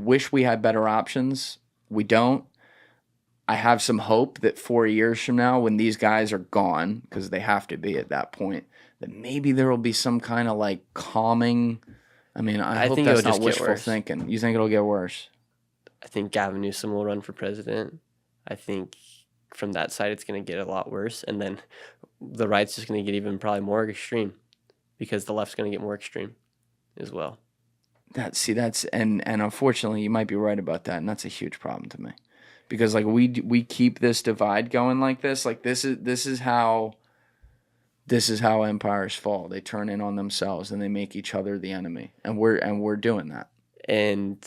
Wish we had better options. We don't. I have some hope that 4 years from now, when these guys are gone, because they have to be at that point, that maybe there will be some kind of like calming. I mean, I hope think that's it'll not just get wishful worse. thinking. You think it'll get worse? I think Gavin Newsom will run for president. I think from that side, it's going to get a lot worse. And then the right's just going to get even probably more extreme because the left's going to get more extreme as well. And unfortunately, you might be right about that, and that's a huge problem to me, because like we keep this divide going like this. Like this is how empires fall. They turn in on themselves and they make each other the enemy, and we're doing that. And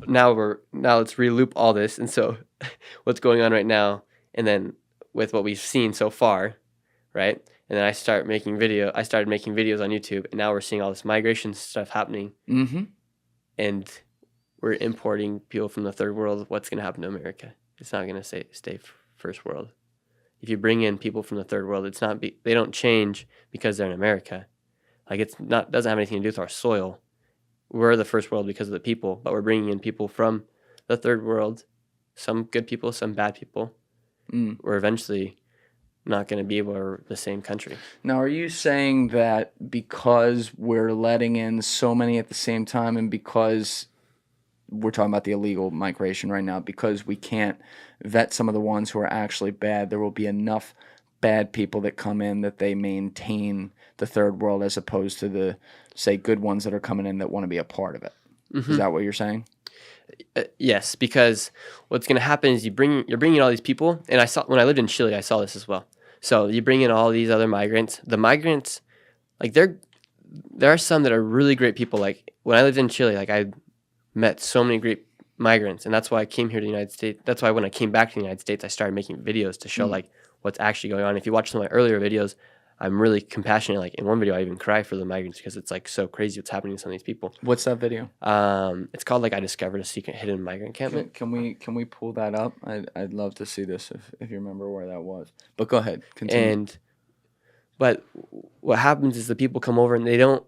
now let's reloop all this. And so what's going on right now, and then with what we've seen so far, right? And then I started making videos on YouTube, and now we're seeing all this migration stuff happening. Mm-hmm. And we're importing people from the third world. What's going to happen to America? It's not going to stay first world. If you bring in people from the third world, they don't change because they're in America. Like doesn't have anything to do with our soil. We're the first world because of the people, but we're bringing in people from the third world, some good people, some bad people. We're eventually not going to be the same country. Now, are you saying that because we're letting in so many at the same time, and because we're talking about the illegal migration right now, because we can't vet some of the ones who are actually bad, there will be enough bad people that come in that they maintain the third world, as opposed to the, say, good ones that are coming in that want to be a part of it? Mm-hmm. Is that what you're saying? Yes, because what's going to happen is you're bringing in all these people, and when I lived in Chile, I saw this as well. So you bring in all these other migrants. The migrants, like there are some that are really great people. Like when I lived in Chile, like I met so many great migrants, and that's why I came here to the United States. That's why when I came back to the United States, I started making videos to show like what's actually going on. If you watch some of my earlier videos, I'm really compassionate. Like in one video, I even cry for the migrants because it's like so crazy what's happening to some of these people. What's that video? It's called like I discovered a secret hidden migrant encampment. Can we pull that up? I'd love to see this if you remember where that was. But go ahead, continue. But what happens is the people come over and they don't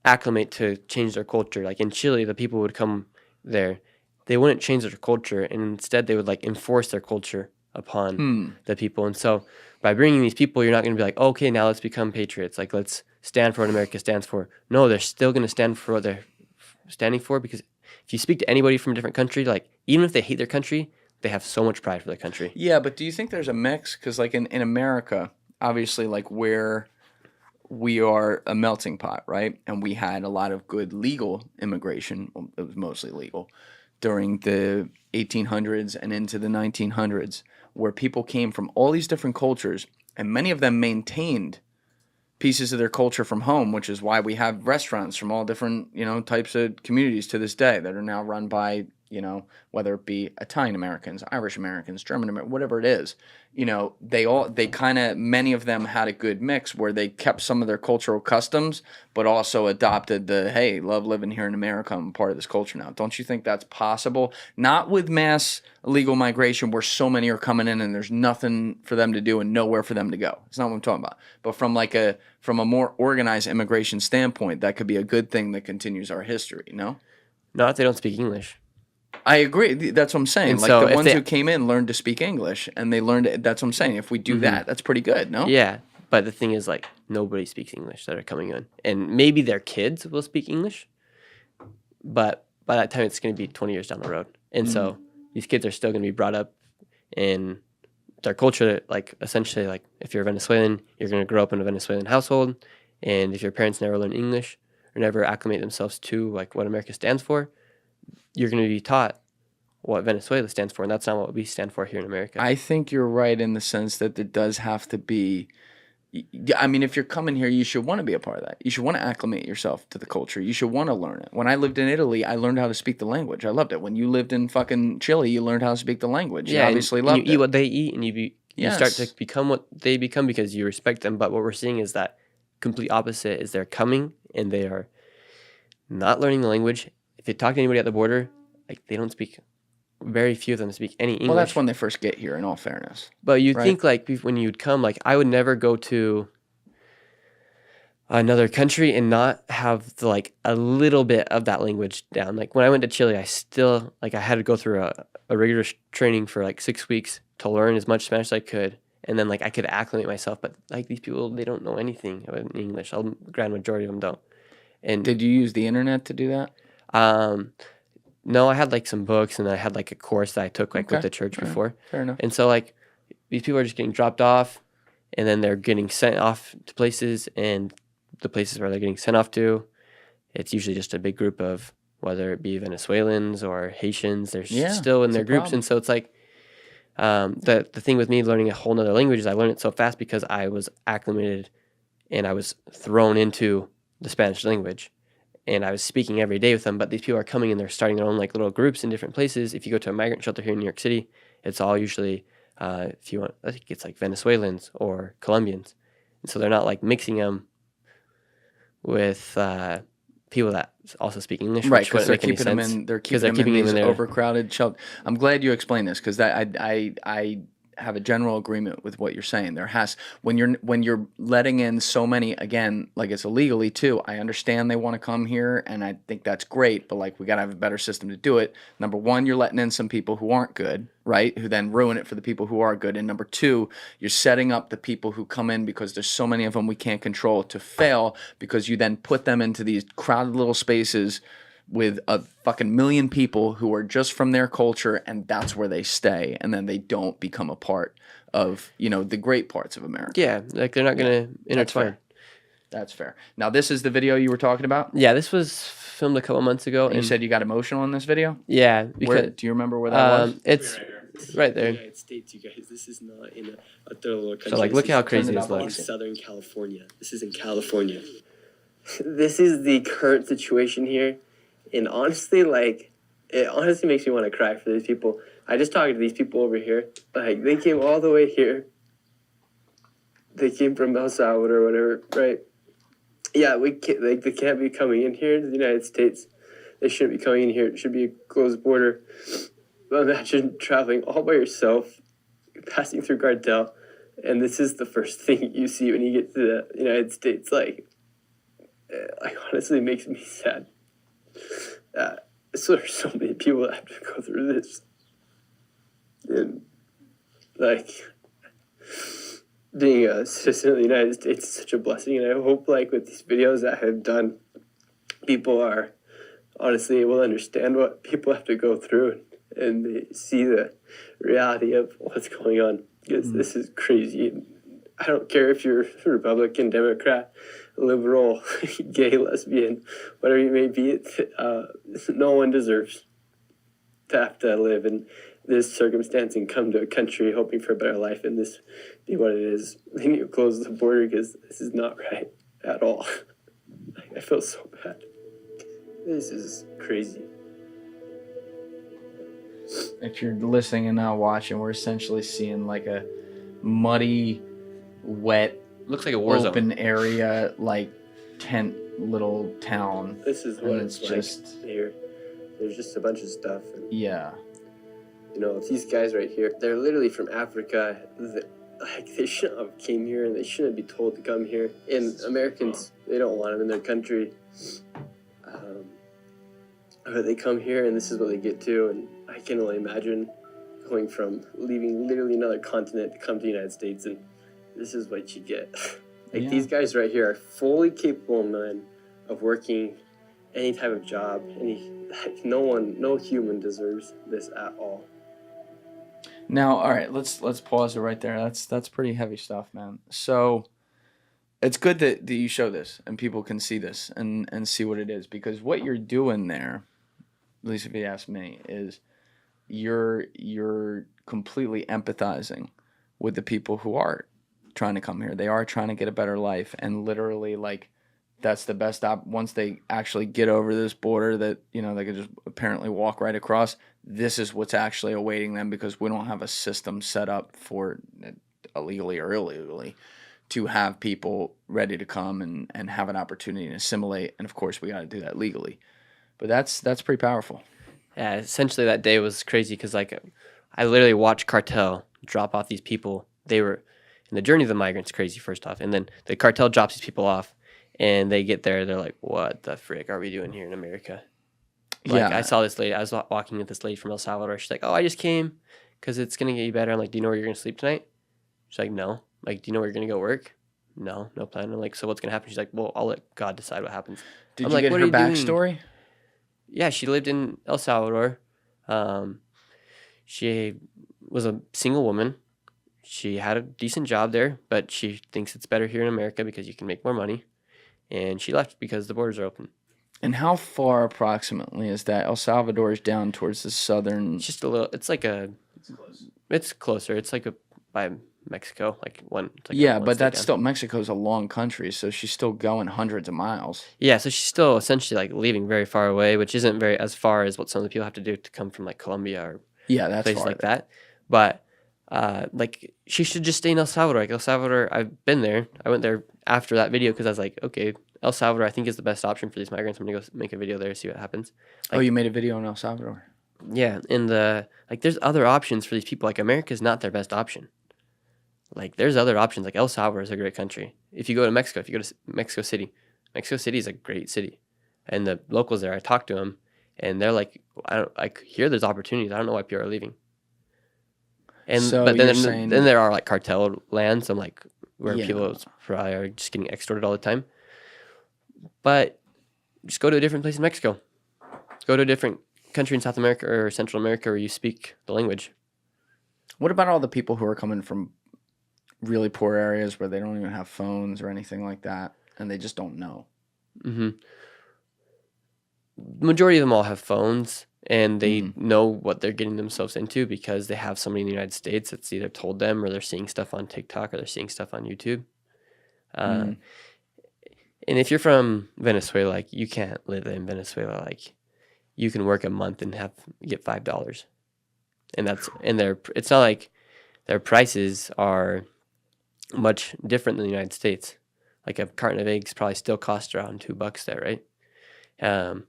acclimate to change their culture. Like in Chile, the people would come there, they wouldn't change their culture, and instead they would like enforce their culture upon the people. And so by bringing these people, you're not going to be like, okay, now let's become patriots. Like let's stand for what America stands for. No, they're still going to stand for what they're standing for, because if you speak to anybody from a different country, like even if they hate their country, they have so much pride for their country. Yeah, but do you think there's a mix? Because like in America, obviously, like we are a melting pot, right? And we had a lot of good legal immigration. Well, it was mostly legal during the 1800s and into the 1900s, where people came from all these different cultures, and many of them maintained pieces of their culture from home, which is why we have restaurants from all different, types of communities to this day that are now run by, whether it be Italian Americans, Irish Americans, German Americans, whatever it is. Many of them had a good mix where they kept some of their cultural customs, but also adopted hey, love living here in America, I'm part of this culture now. Don't you think that's possible? Not with mass illegal migration where so many are coming in and there's nothing for them to do and nowhere for them to go. It's not what I'm talking about. But from a more organized immigration standpoint, that could be a good thing that continues our history, no? Not if they don't speak English. I agree. That's what I'm saying. And like so the ones who came in learned to speak English, and they learned it. That's what I'm saying. If we do that, that's pretty good, no? Yeah, but the thing is, like, nobody speaks English that are coming in. And maybe their kids will speak English, but by that time, it's going to be 20 years down the road. And so these kids are still going to be brought up in their culture. Like, essentially, like, if you're Venezuelan, you're going to grow up in a Venezuelan household. And if your parents never learn English or never acclimate themselves to, like, what America stands for, you're going to be taught what Venezuela stands for, and that's not what we stand for here in America. I think you're right in the sense that it does have to be. I mean, if you're coming here, you should want to be a part of that. You should want to acclimate yourself to the culture. You should want to learn it. When I lived in Italy, I learned how to speak the language. I loved it. When you lived in fucking Chile, you learned how to speak the language. Yeah, you obviously loved it. You eat what they eat, and you start to become what they become because you respect them. But what we're seeing is that complete opposite is they're coming, and they are not learning the language. If you talk to anybody at the border, like they don't speak. Very few of them speak any English. Well, that's when they first get here, in all fairness. But you'd think, like, when you'd come, like, I would never go to, another country and not have like a little bit of that language down. Like when I went to Chile, I still like I had to go through a rigorous training for like 6 weeks to learn as much Spanish as I could, and then like I could acclimate myself. But like these people, they don't know anything about English. A grand majority of them don't. And Did you use the internet to do that? no, I had like some books and I had like a course that I took like with Okay. the church All right. before. Fair enough. And so like these people are just getting dropped off, and then they're getting sent off to places, and the places where they're getting sent off to, it's usually just a big group of, whether it be Venezuelans or Haitians, they're Yeah, still in it's their a groups. problem. And so it's like the thing with me learning a whole nother language is I learned it so fast because I was acclimated and I was thrown into the Spanish language. And I was speaking every day with them, but these people are coming and they're starting their own like little groups in different places. If you go to a migrant shelter here in New York City, it's all usually, if you want, I think it's like Venezuelans or Colombians. And so they're not like mixing them with people that also speak English, Right, which because wouldn't they're make any keeping them sense. in. They're 'Cause keeping them in these there. overcrowded shelters. I'm glad you explained this because that I have a general agreement with what you're saying. There has when you're letting in so many, again, like it's illegally too. I understand they want to come here, and I think that's great. But like we gotta have a better system to do it. Number one, you're letting in some people who aren't good, right? Who then ruin it for the people who are good. And number two, you're setting up the people who come in because there's so many of them we can't control to fail because you then put them into these crowded little spaces with a fucking million people who are just from their culture, and that's where they stay, and then they don't become a part of the great parts of America. Yeah, like they're not gonna intertwine. fair. That's fair. Now this is the video you were talking about. Yeah, this was filmed a couple months ago, And you said you got emotional in this video. yeah, Where because do you remember where that was? it's right there. United States, you guys. This is not in a third world country. So like, This look is how crazy it this up, in looks. Southern California. This is in California. This is the current situation here, and honestly, like, it honestly makes me want to cry for these people. I just talked to these people over here. Like, they came all the way here. They came from El Salvador or whatever, right? Yeah, we can't, like, they can't be coming in here to the United States. They shouldn't be coming in here. It should be a closed border. But imagine traveling all by yourself, passing through cartel, and this is the first thing you see when you get to the United States. Like honestly, it makes me sad. So there's so many people that have to go through this, and like being a citizen of the United States is such a blessing. And I hope, like, with these videos that I have done, people are honestly able to understand what people have to go through, and they see the reality of what's going on, because this is crazy. And I don't care if you're Republican, Democrat, liberal, gay, lesbian, whatever you may be, no one deserves to have to live in this circumstance and come to a country hoping for a better life, and this be what it is. They need to close the border because this is not right at all. I feel so bad. This is crazy. If you're listening and not watching, we're essentially seeing like a muddy, wet, Looks like a war zone. open area, like tent little town. This is And what it's it's just- like here. There's just a bunch of stuff. And, Yeah. you know, these guys right here, they're literally from Africa. They shouldn't have came here, and they shouldn't be told to come here. And Americans, they don't want them in their country. But they come here, and this is what they get to. And I can only imagine going from leaving literally another continent to come to the United States, and this is what you get. Yeah. These guys right here are fully capable men of working any type of job. No human deserves this at all. Now, all right, let's pause it right there. That's pretty heavy stuff, man. So it's good that you show this and people can see this and see what it is, because what you're doing there, at least if you ask me, is you're completely empathizing with the people who are trying to come here. They are trying to get a better life, and literally, like, that's the best once they actually get over this border that they could just apparently walk right across. This is what's actually awaiting them, because we don't have a system set up for illegally or illegally to have people ready to come and have an opportunity to assimilate. And of course, we got to do that legally. But that's pretty powerful. Yeah, essentially that day was crazy because like I literally watched cartel drop off these people. They were, and the journey of the migrants crazy first off, and then the cartel drops these people off, and they get there, they're like, "What the frick are we doing here in America?" Like, I saw this lady. I was walking with this lady from El Salvador. She's like, "Oh, I just came because it's gonna get you better." I'm like, "Do you know where you're gonna sleep tonight?" She's like, "No." Like, "Do you know where you're gonna go work?" No, no plan. I'm like, "So what's gonna happen?" She's like, "Well, I'll let God decide what happens." Did I'm you like, get "What her are you doing?" backstory? Yeah, she lived in El Salvador. Um, she was a single woman. She had a decent job there, but she thinks it's better here in America because you can make more money. And she left because the borders are open. And how far approximately is that? El Salvador is down towards the southern. It's just a little. It's like a. It's closer. It's like a by Mexico, like one. It's like Yeah, one but state that's down. still Mexico's a long country, so she's still going hundreds of miles. Yeah, so she's still essentially like leaving very far away, which isn't very as far as what some of the people have to do to come from like Colombia or Yeah, that's places far. like that. But like she should just stay in El Salvador. Like El Salvador, I've been there. I went there after that video because I was like, okay, El Salvador, I think is the best option for these migrants. I'm gonna go make a video there, see what happens. Oh, you made a video on El Salvador. Yeah, and there's other options for these people. Like America's not their best option. Like there's other options. Like El Salvador is a great country. If you go to Mexico, if you go to Mexico City is a great city, and the locals there, I talked to them, and they're like, I hear there's opportunities. I don't know why people are leaving. And So but you're then saying- then there are like cartel lands, and like where Yeah. people probably are just getting extorted all the time. But just go to a different place in Mexico. Go to a different country in South America or Central America where you speak the language. What about all the people who are coming from really poor areas where they don't even have phones or anything like that, and they just don't know? Mm-hmm. Majority of them all have phones, and they know what they're getting themselves into because they have somebody in the United States that's either told them, or they're seeing stuff on TikTok, or they're seeing stuff on YouTube. And if you're from Venezuela, like you can't live in Venezuela. Like you can work a month and get $5, and it's not like their prices are much different than the United States. Like a carton of eggs probably still costs around $2 there, right?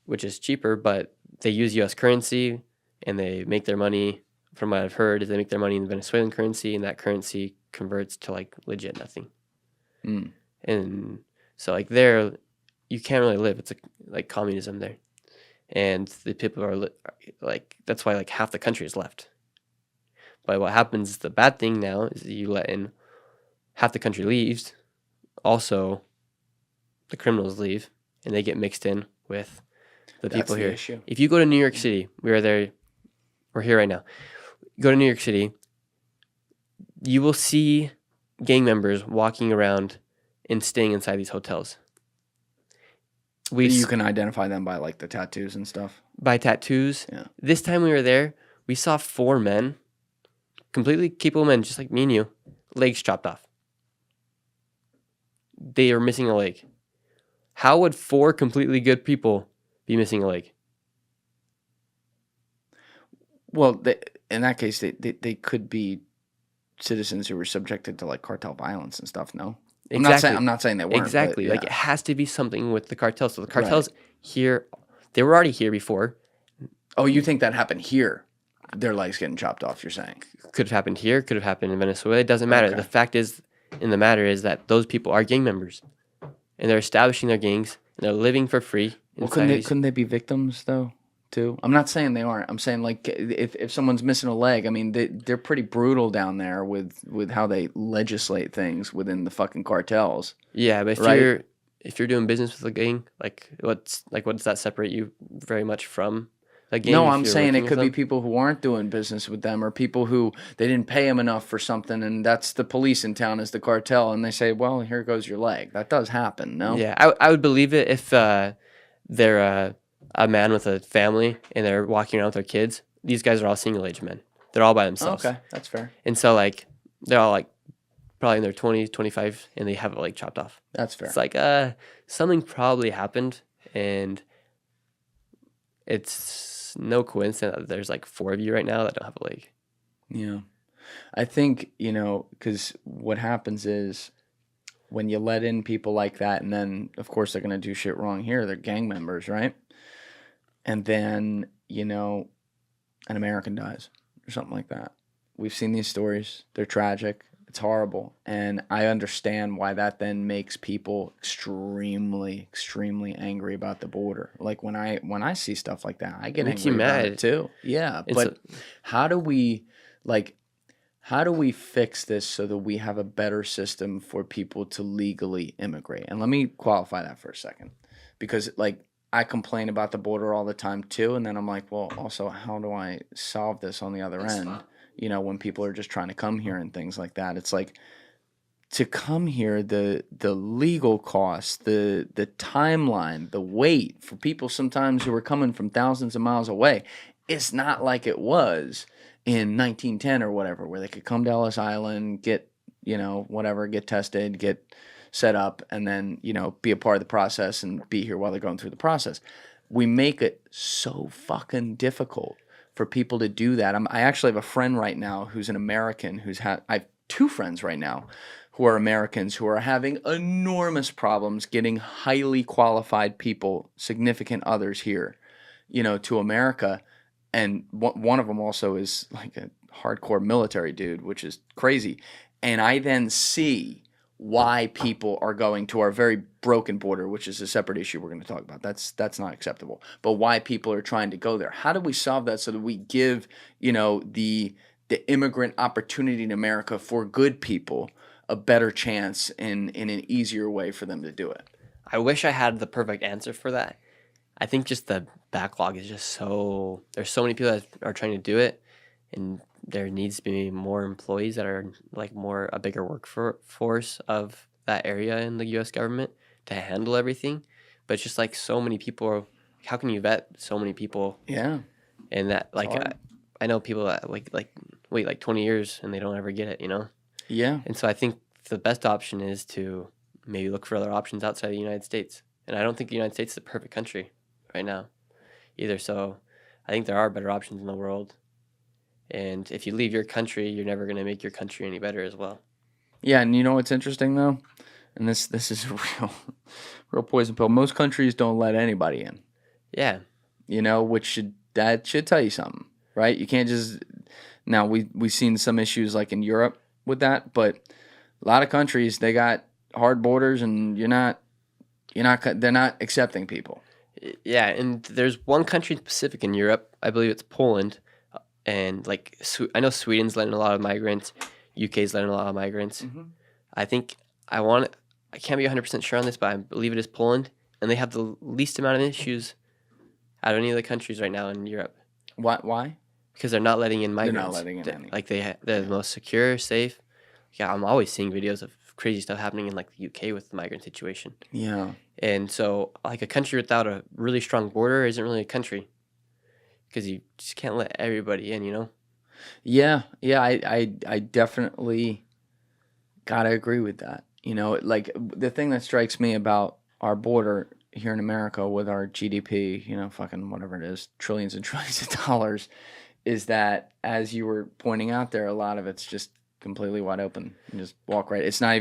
Which is cheaper, but they use U.S. currency, and they make their money. From what I've heard, is they make their money in Venezuelan currency, and that currency converts to like legit nothing. And so like there, you can't really live. It's like communism there, and the people are like that's why like half the country is left. But what happens? The bad thing now is that you let in half the country leaves. Also, the criminals leave, and they get mixed in with the people here. Issue. If you go to New York City, we're here right now. Go to New York City, you will see gang members walking around and staying inside these hotels. You can identify them by like the tattoos and stuff. By tattoos. Yeah. This time we were there, we saw 4 men, completely capable men, just like me and you, legs chopped off. They are missing a leg. How would 4 completely good people be missing a leg? Well, in that case, they could be citizens who were subjected to like cartel violence and stuff. No, Exactly. I'm not saying they weren't. Exactly. But, Like yeah. it has to be something with the cartels. So the cartels here, they were already here before. Oh, you think that happened here? Their legs getting chopped off. You're saying Could have happened here. Could have happened in Venezuela. It doesn't matter. Okay. The fact is, in the matter is that those people are gang members, and they're establishing their gangs, and they're living for free. Well, couldn't they be victims though? Too. I'm not saying they aren't. I'm saying like if someone's missing a leg, I mean they're pretty brutal down there with how they legislate things within the fucking cartels. Yeah, but if you're doing business with a gang, like what does that separate you very much from a gang? No, if I'm you're saying working it could with be them? people who aren't doing business with them, or people who they didn't pay them enough for something, and that's the police in town is the cartel, and they say, well, here goes your leg. That does happen. No. Yeah, I would believe it if they're a man with a family and they're walking around with their kids. These guys are all single age men. They're all by themselves. Okay, that's fair. And so like they're all like probably in their 20s, 25, and they have it like chopped off. That's fair. It's like something probably happened, and it's no coincidence that there's like 4 of you right now that don't have a leg. Yeah. I think, because what happens is when you let in people like that, and then, of course, they're going to do shit wrong here. They're gang members, right? And then, an American dies or something like that. We've seen these stories. They're tragic. It's horrible, and I understand why that then makes people extremely angry about the border. Like when I see stuff like that, I get Makes you angry about it mad. too. Yeah, And but so, how do we like how do we fix this so that we have a better system for people to legally immigrate? And let me qualify that for a second, because like I complain about the border all the time too, and then I'm like, well, also how do I solve this on the other end? You know, when people are just trying to come here and things like that, it's like to come here, the legal costs, the timeline, the wait for people sometimes who are coming from thousands of miles away, it's not like it was in 1910 or whatever, where they could come to Ellis Island, get, you know, whatever, get tested, get set up, and then, you know, be a part of the process and be here while they're going through the process. We make it so fucking difficult for people to do that. I actually have a friend right now who's an American I have two friends right now who are Americans who are having enormous problems getting highly qualified people, significant others here, you know, to America. And one of them also is like a hardcore military dude, which is crazy. And I then see why people are going to our very broken border, which is a separate issue we're going to talk about. That's not acceptable. But why people are trying to go there. How do we solve that so that we give, you know, the immigrant opportunity in America for good people a better chance in an easier way for them to do it? I wish I had the perfect answer for that. I think just the backlog is just so, there's so many people that are trying to do it, and there needs to be more employees that are like a bigger workforce of that area in the U.S. government to handle everything. But it's just like so many people, how can you vet so many people? Yeah. And that, like, hard. I know people that wait like 20 years and they don't ever get it, you know? Yeah. And so I think the best option is to maybe look for other options outside the United States. And I don't think the United States is the perfect country right now either. So I think there are better options in the world. And if you leave your country, you're never going to make your country any better as well. Yeah, and you know what's interesting though? And this is a real poison pill. Most countries don't let anybody in. Yeah. You know, that should tell you something, right? You can't just now we've seen some issues like in Europe with that, but a lot of countries they got hard borders and they're not accepting people. Yeah, and there's one country specific in Europe, I believe it's Poland, and like I know Sweden's letting a lot of migrants, UK's letting a lot of migrants. Mm-hmm. I think I can't be 100% sure on this, but I believe it is Poland, and they have the least amount of issues out of any of the countries right now in Europe. Why? Because they're not letting in migrants. They're not letting in any. Like they're the most secure, safe. Yeah, I'm always seeing videos of crazy stuff happening in like the UK with the migrant situation. Yeah. And so like a country without a really strong border isn't really a country, because you just can't let everybody in, you know? Yeah. I definitely gotta agree with that. You know, like the thing that strikes me about our border here in America with our GDP, you know, fucking whatever it is, trillions and trillions of dollars, is that as you were pointing out there, a lot of it's just completely wide open. You just walk right. There's not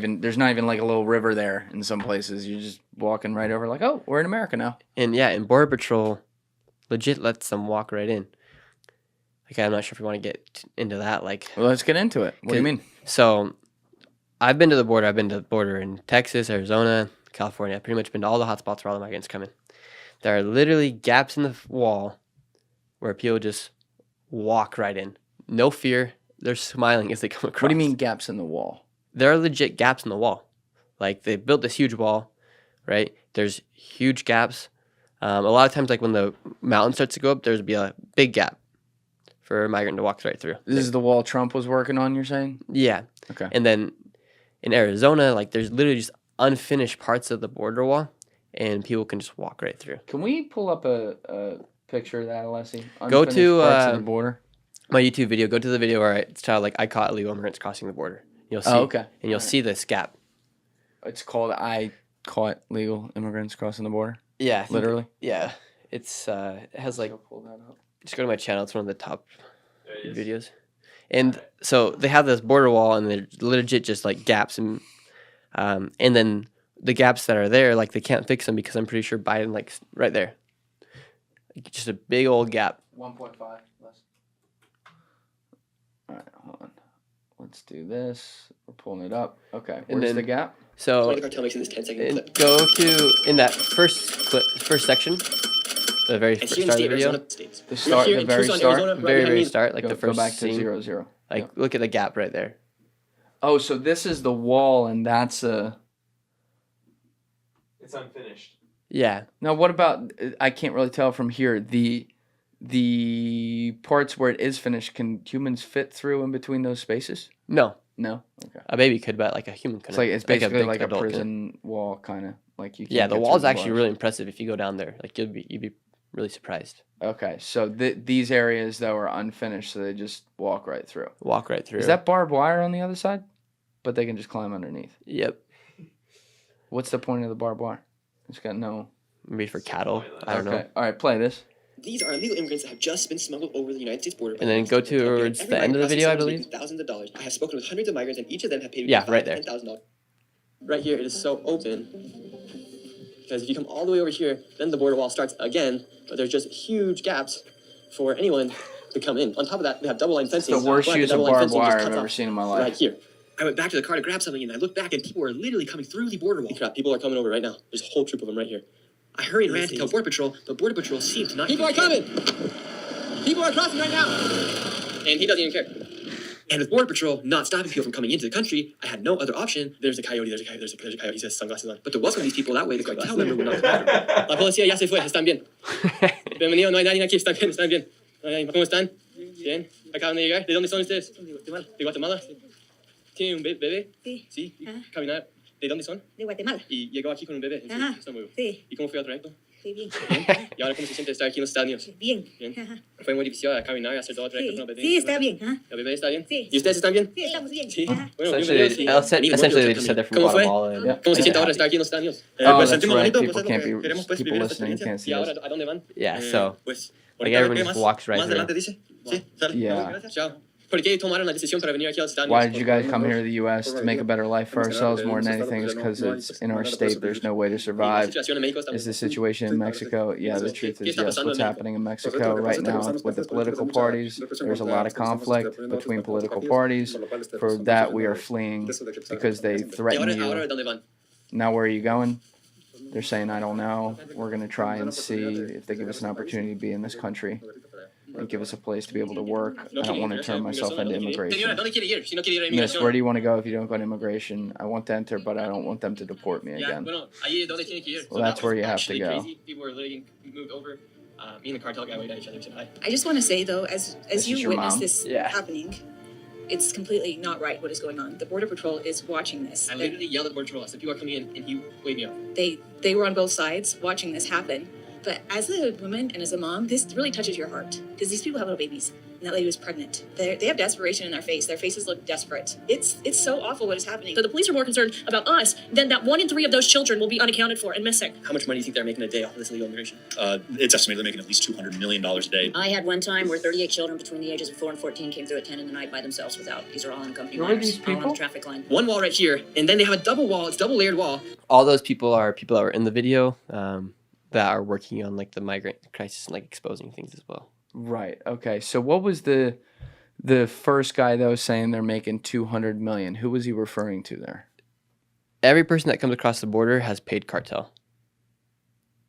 even like a little river there in some places. You're just walking right over like, oh, we're in America now. And yeah, and Border Patrol legit lets them walk right in. Like, I'm not sure if we want to get into that. Like, Well, let's get into it. What do you mean? So I've been to the border. I've been to the border in Texas, Arizona, California. I've pretty much been to all the hotspots where all the migrants come in. There are literally gaps in the wall where people just walk right in. No fear. They're smiling as they come across. What do you mean gaps in the wall? There are legit gaps in the wall. Like, they built this huge wall, right? There's huge gaps. A lot of times, like when the mountain starts to go up, there's be a big gap for a migrant to walk right through. This is the wall Trump was working on, you're saying? Yeah. Okay. And then in Arizona, like there's literally just unfinished parts of the border wall, and people can just walk right through. Can we pull up a picture of that, Alessi? Go to parts of the border. My YouTube video. Go to the video where it's titled like "I caught illegal immigrants crossing the border." You'll see. Oh, okay. And you'll see this gap. It's called "I Caught Legal Immigrants Crossing the Border." Yeah. I think- Literally. Yeah. It's it has like, Pull that up. just go to my channel. It's one of the top videos. And so they have this border wall, and they're legit just like gaps, and then the gaps that are there, like they can't fix them because I'm pretty sure Biden like right there, like, just a big old gap. 1.5 less. All right, hold on. Let's do this. We're pulling it up. Okay. And Where's then- the gap? So the cartel makes in this 10-second clip. go to in that first section, the very And first here in the start of state the of video, Arizona states. The start, here the in very Tucson, start. Arizona, right very behind me. start, like Go, the first go back to scene. 0, 0. Like Yep. look at the gap right there. Oh, so this is the wall, and that's a. It's unfinished. Yeah, Now, what about? I can't really tell from here. The parts where it is finished, can humans fit through in between those spaces? no, No. Okay. a baby could, but like a human couldn't. It's like it's a basically big like a adult couldn't. prison wall, kind of like you. Yeah, can't the get wall's through the actually bars. really impressive if you go down there. Like you'd be really surprised. Okay, so these areas though are unfinished, so they just walk right through. Walk right through. Is that barbed wire on the other side? But they can just climb underneath. Yep. What's the point of the barbed wire? It's got no. Maybe for cattle. I don't Okay, know. all right, play this. These are illegal immigrants that have just been smuggled over the United States border. And then go towards the end of the video, I believe. Thousands of dollars. I have spoken with hundreds of migrants, and each of them have paid me Yeah, right there. $10,000. Right here, it is so open because if you come all the way over here, then the border wall starts again. But there's just huge gaps for anyone to come in. On top of that, they have double line It's fencing. the worst but the use of double line barbed fencing just wire cuts I've ever off seen in my right life. here. I went back to the car to grab something, and I looked back, and people were literally coming through the border wall. Crap, people are coming over right now. There's a whole troop of them right here. I hurried and ran to tell Border Patrol, but Border Patrol seemed to not. People are coming! People are crossing right now! And he doesn't even care. And with Border Patrol not stopping people from coming into the country, I had no other option. There's a coyote, there's a coyote, he has sunglasses on. But to welcome these people that way, the cartel member would not come. La policía ya se fue, están bien. Bienvenido, no hay nadie aquí, están bien, están bien. ¿Cómo están? Bien. ¿Acaban de llegar? ¿De dónde son ustedes? ¿De Guatemala? ¿Tiene un bebé? Sí. Sí. Ajá. Caminar. ¿De dónde son? De Guatemala. Y llegó aquí con un bebé. Ajá. Está muy bien. Sí, ¿Y cómo fue el trayecto? sí, bien. ¿Y ahora cómo se siente estar aquí en los Estados Unidos? Bien. Bien. Ajá. ¿Fue muy difícil caminar y hacer todo el trayecto Sí, con el bebé? sí, está bien. Ajá. ¿El bebé está bien? Sí. ¿Y ustedes están bien? Sí, estamos bien. Sí. Ajá. Bueno, Essentially, bienvenidos. essentially they just said they're from ¿Cómo fue? Guatemala. And, Yeah. ¿Cómo se siente Yeah. ahora estar aquí en los Estados Unidos? Oh, Pues that's sentimos right. bonito, People pues, can't porque be- queremos, pues, people vivir esta listening experiencia. can't see ¿Y ahora this. a dónde van? Yeah, so Pues, like ahorita, everyone ¿qué just más? walks right ¿Más through. adelante dice? Sí, sale. Yeah. Gracias. Chao. ¿Por qué tomaron la decisión para venir aquí a los Estados Why Unidos? did you guys come here to the U.S. to make a better life for ourselves more than anything? Is because it's in our state. There's no way to La survive. situación en México está Is muy- the situation in Mexico? Yeah, the truth is yes. What's happening in Mexico right now with the political parties, there's a lot of conflict between political parties. For that, we are fleeing because they ¿Y threaten ahora you. dónde van? Now, where are you going? They're saying, I don't know. We're going to try and see if they give us an opportunity to be in this country and give us a place to be able to work. I don't want to turn myself into Señora, immigration. ¿dónde quiere ir? Si no quiere ir a Miss, inmigración. where do you want to go if you don't go to immigration? I want to enter, but I don't want them to deport me Ya, again. bueno, ahí es donde tiene que ir. Well, that's that where was you have to actually go. crazy. People were literally moved over. Me and the cartel guy waved at each other and said hi. I just want to say, though, as This is you your witness mom? this Yeah. happening, it's completely not right what is going on. The Border Patrol is watching this. I literally yelled at the border patrol. I said, people are coming in, and he waved me off. They were on both sides watching this happen. But as a woman and as a mom, this really touches your heart because these people have little babies, and that lady was pregnant. They have desperation in their face. Their faces look desperate. It's so awful what is happening. So the police are more concerned about us than that 1 in 3 of those children will be unaccounted for and missing. How much money do you think they're making a day off of this illegal immigration? It's estimated they're making at least $200 million a day. I had one time where 38 children between the ages of 4 and 14 came through at 10 in the night by themselves without. These are all unaccompanied Who are minors, these all on people? the traffic line. One wall right here, and then they have a double wall. It's double layered wall. all those people are people that were in the video that are working on like the migrant crisis and like exposing things as well. Right. Okay. So what was the first guy that was saying they're making 200 million? Who was he referring to there? Every person that comes across the border has paid cartel.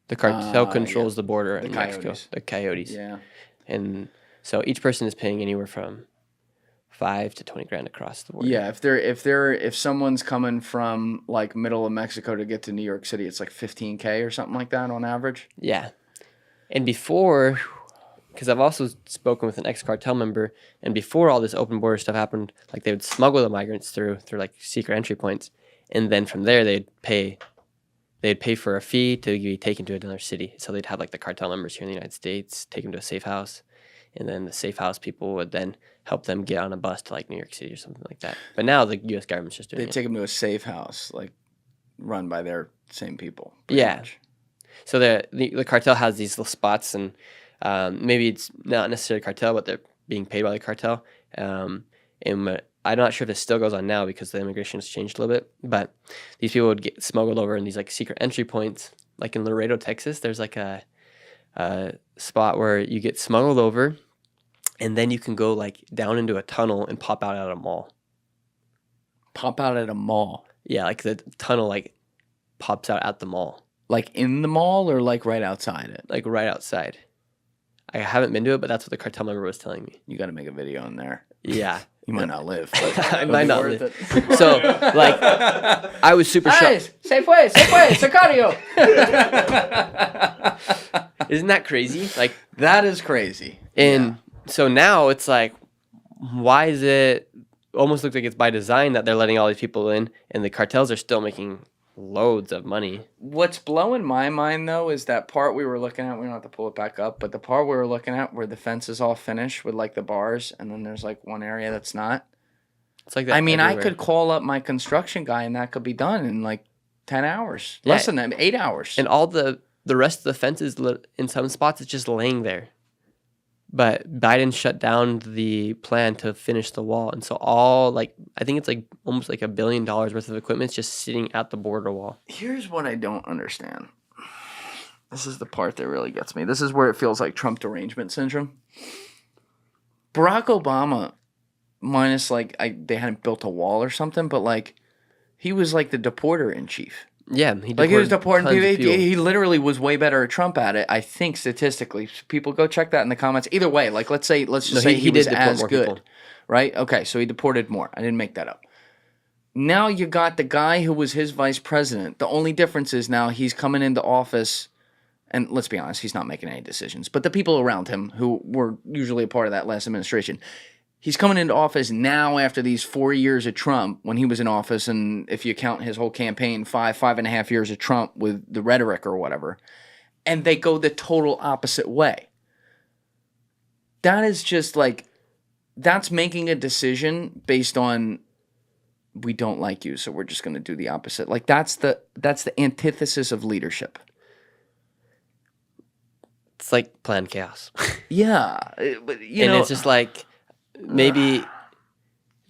The cartel Ah, controls the border The in Mexico. coyotes. The coyotes. Yeah. And so each person is paying anywhere from 5 to 20 grand across the border. Yeah. If someone's coming from like middle of Mexico to get to New York City, it's like 15K or something like that on average. Yeah. And before, because I've also spoken with an ex-cartel member, and before all this open border stuff happened, like they would smuggle the migrants through like secret entry points, and then from there they'd pay for a fee to be taken to another city. So they'd have like the cartel members here in the United States take them to a safe house, and then the safe house people would then help them get on a bus to like New York City or something like that. But now the U.S. government's just doing They it. take them to a safe house, like run by their same people. pretty Yeah. much. So the cartel has these little spots, and maybe it's not necessarily cartel, but they're being paid by the cartel. And I'm not sure if this still goes on now because the immigration has changed a little bit. But these people would get smuggled over in these like secret entry points, like in Laredo, Texas. There's like a spot where you get smuggled over, and then you can go like down into a tunnel and pop out at a mall. Pop out at a mall. Yeah, like the tunnel like pops out at the mall, Like in the mall or like right outside it? like right outside. I haven't been to it, but that's what the cartel member was telling me. You got to make a video in there. Yeah. You might not live. But I it'll might be not worth live. it. So, like, I was super shocked. Safeway, Sicario. Isn't that crazy? Like, That is crazy. and so now it's like, why is it almost looks like it's by design that they're letting all these people in and the cartels are still making loads of money? What's blowing my mind, though, is that part we were looking at. We don't have to pull it back up, but the part we were looking at where the fence is all finished with, like, the bars, and then there's, like, one area that's not. It's like that. I mean, I everywhere. could call up my construction guy, and that could be done in, like, 10 hours. Yeah. Less than that, 8 hours. And all the rest of the fences in some spots, it's just laying there. But Biden shut down the plan to finish the wall. And so all, like, I think it's like almost like $1 billion worth of equipment is just sitting at the border wall. Here's what I don't understand. This is the part that really gets me. This is where it feels like Trump derangement syndrome. Barack Obama, minus like they hadn't built a wall or something, but like he was like the deporter in chief. Yeah. He was deporting tons of people. He literally was way better at Trump at it, I think, statistically. People go check that in the comments. Either way, like let's just say he was did deport as more good. people. Right? Okay, so he deported more. I didn't make that up. Now you got the guy who was his vice president. The only difference is now he's coming into office, and let's be honest, he's not making any decisions. But the people around him who were usually a part of that last administration, he's coming into office now after these 4 years of Trump when he was in office, and if you count his whole campaign, 5.5 years of Trump with the rhetoric or whatever, and they go the total opposite way. That is just like, that's making a decision based on, we don't like you, so we're just going to do the opposite. Like that's the antithesis of leadership. It's like planned chaos. Yeah, but you and know, it's just like maybe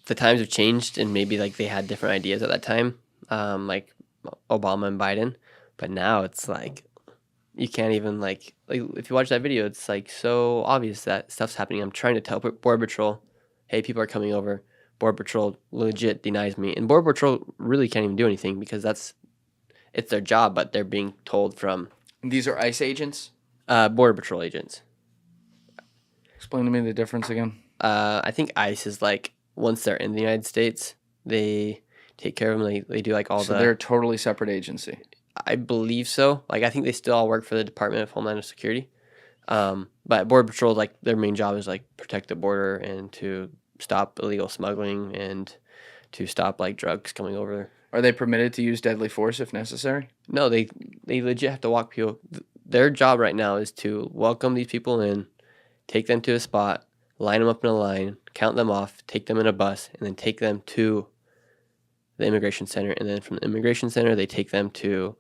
the times have changed and maybe like they had different ideas at that time, like Obama and Biden. But now it's like you can't even like if you watch that video, it's like so obvious that stuff's happening. I'm trying to tell Border Patrol, hey, people are coming over. Border Patrol legit denies me, and Border Patrol really can't even do anything because it's their job, but they're being told from these are ICE agents. Border Patrol agents. Explain to me the difference again. I think ICE is like once they're in the United States, they take care of them. They do like all So they're a totally separate agency. I believe so. Like I think they still all work for the Department of Homeland Security. But Border Patrol, like their main job is like protect the border and to stop illegal smuggling and to stop like drugs coming over. Are they permitted to use deadly force if necessary? No, they legit have to walk people. Their job right now is to welcome these people in, take them to a spot, line them up in a line, count them off, take them in a bus, and then take them to the immigration center. And then from the immigration center, they take them to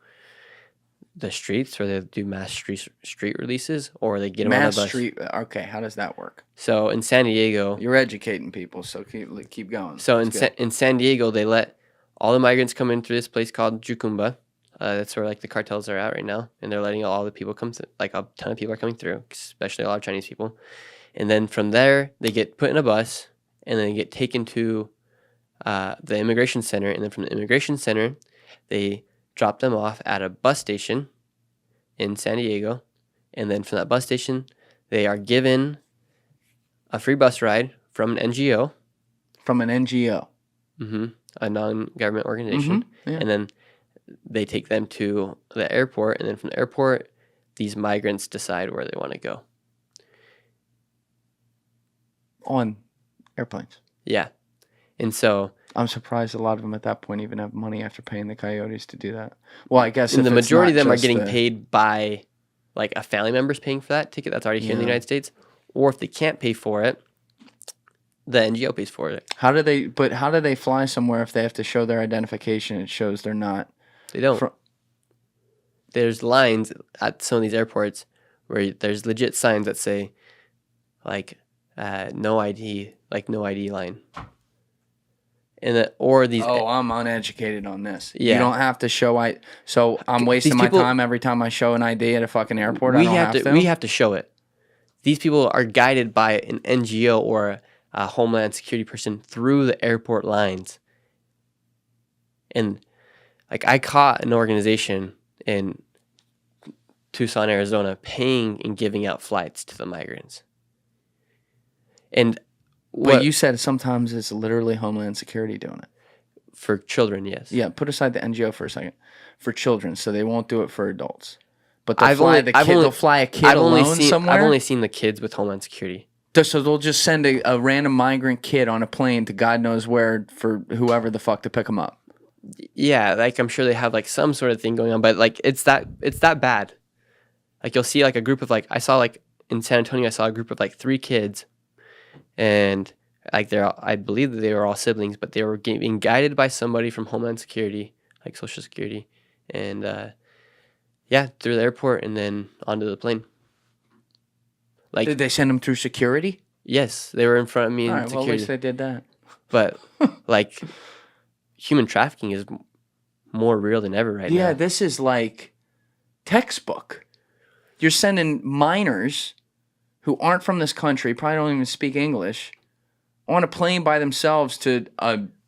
the streets where they do mass street releases, or they get them on a bus. Mass street. Okay, how does that work? So in San Diego, You're educating people, so keep going. so That's good. in San Diego, they let all the migrants come in through this place called Jucumba. That's where like the cartels are at right now, and they're letting all the people come. Like a ton of people are coming through, especially a lot of Chinese people. And then from there, they get put in a bus, and then they get taken to the immigration center. And then from the immigration center, they drop them off at a bus station in San Diego. And then from that bus station, they are given a free bus ride from an NGO. From an NGO. A non-government organization. Yeah. And then they take them to the airport. And then from the airport, these migrants decide where they want to go. On airplanes. Yeah. And so I'm surprised a lot of them at that point even have money after paying the coyotes to do that. Well, I guess and if the it's majority of not them are just getting the- paid by like a family member's paying for that ticket that's already here in the Yeah. United States. Or if they can't pay for it, the NGO pays for it. How do they fly somewhere if they have to show their identification? It shows they're not. They don't. Fro- There's lines at some of these airports where there's legit signs that say like no ID, like no ID line. And or these Oh, I'm uneducated on this. Yeah. You don't have to show So I'm wasting my people- time every time I show an ID at a fucking airport. I we don't have to to. we have to show it. These people are guided by an NGO or a Homeland Security person through the airport lines. And like I caught an organization in Tucson, Arizona, paying and giving out flights to the migrants. And But you said sometimes it's literally Homeland Security doing it. for children, yes. Yeah, put aside the NGO for a second. For children, so they won't do it for adults. But they'll fly a kid alone somewhere. I've only seen the kids with Homeland Security. So they'll just send a random migrant kid on a plane to God knows where for whoever the fuck to pick them up. Yeah, like I'm sure they have like some sort of thing going on, but like it's that bad. Like you'll see like a group of like I saw like in San Antonio I saw a group of like 3 kids, and like I believe that they were all siblings, but they were being guided by somebody from Homeland Security, like Social Security, and through the airport and then onto the plane. Like Did they send them through security? yes, they were in front of me All in right, well, at security. least they did that. But like human trafficking is more real than ever right now. Yeah, this is like textbook. You're sending minors who aren't from this country, probably don't even speak English, on a plane by themselves to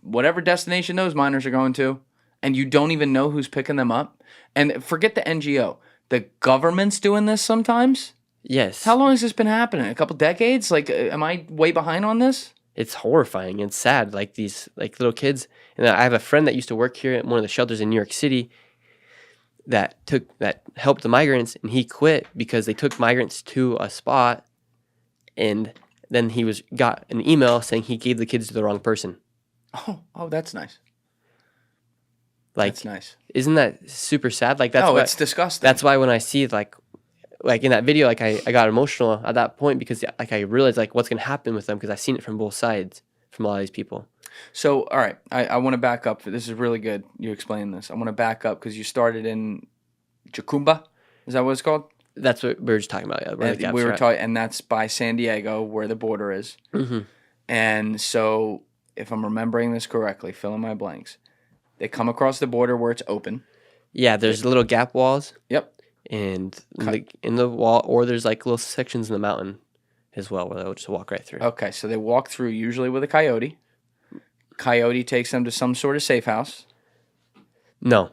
whatever destination those minors are going to, and you don't even know who's picking them up. And forget the NGO. The government's doing this sometimes. Yes. How long has this been happening? A couple decades? Like, am I way behind on this? It's horrifying and sad. Like these like little kids. And I have a friend that used to work here at one of the shelters in New York City that helped the migrants, and he quit because they took migrants to a spot, and then he got an email saying he gave the kids to the wrong person. Oh, that's nice. Like, That's nice. isn't that super sad? Like that's It's disgusting. That's why when I see like in that video, like I got emotional at that point because like I realized like what's gonna happen with them because I've seen it from both sides from a lot of these people. So, all right, I want to back up. This is really good. You explained this. I want to back up because you started in Jacumba. Is that what it's called? That's what we were just talking about. Yeah, where the gaps We are were at. talking, and that's by San Diego, where the border is. Mhm. And so, if I'm remembering this correctly, fill in my blanks. They come across the border where it's open. Yeah, there's little gap walls. Yep. And in the wall, or there's like little sections in the mountain as well where they'll just walk right through. Okay, so they walk through usually with a coyote. Coyote takes them to some sort of safe house. No,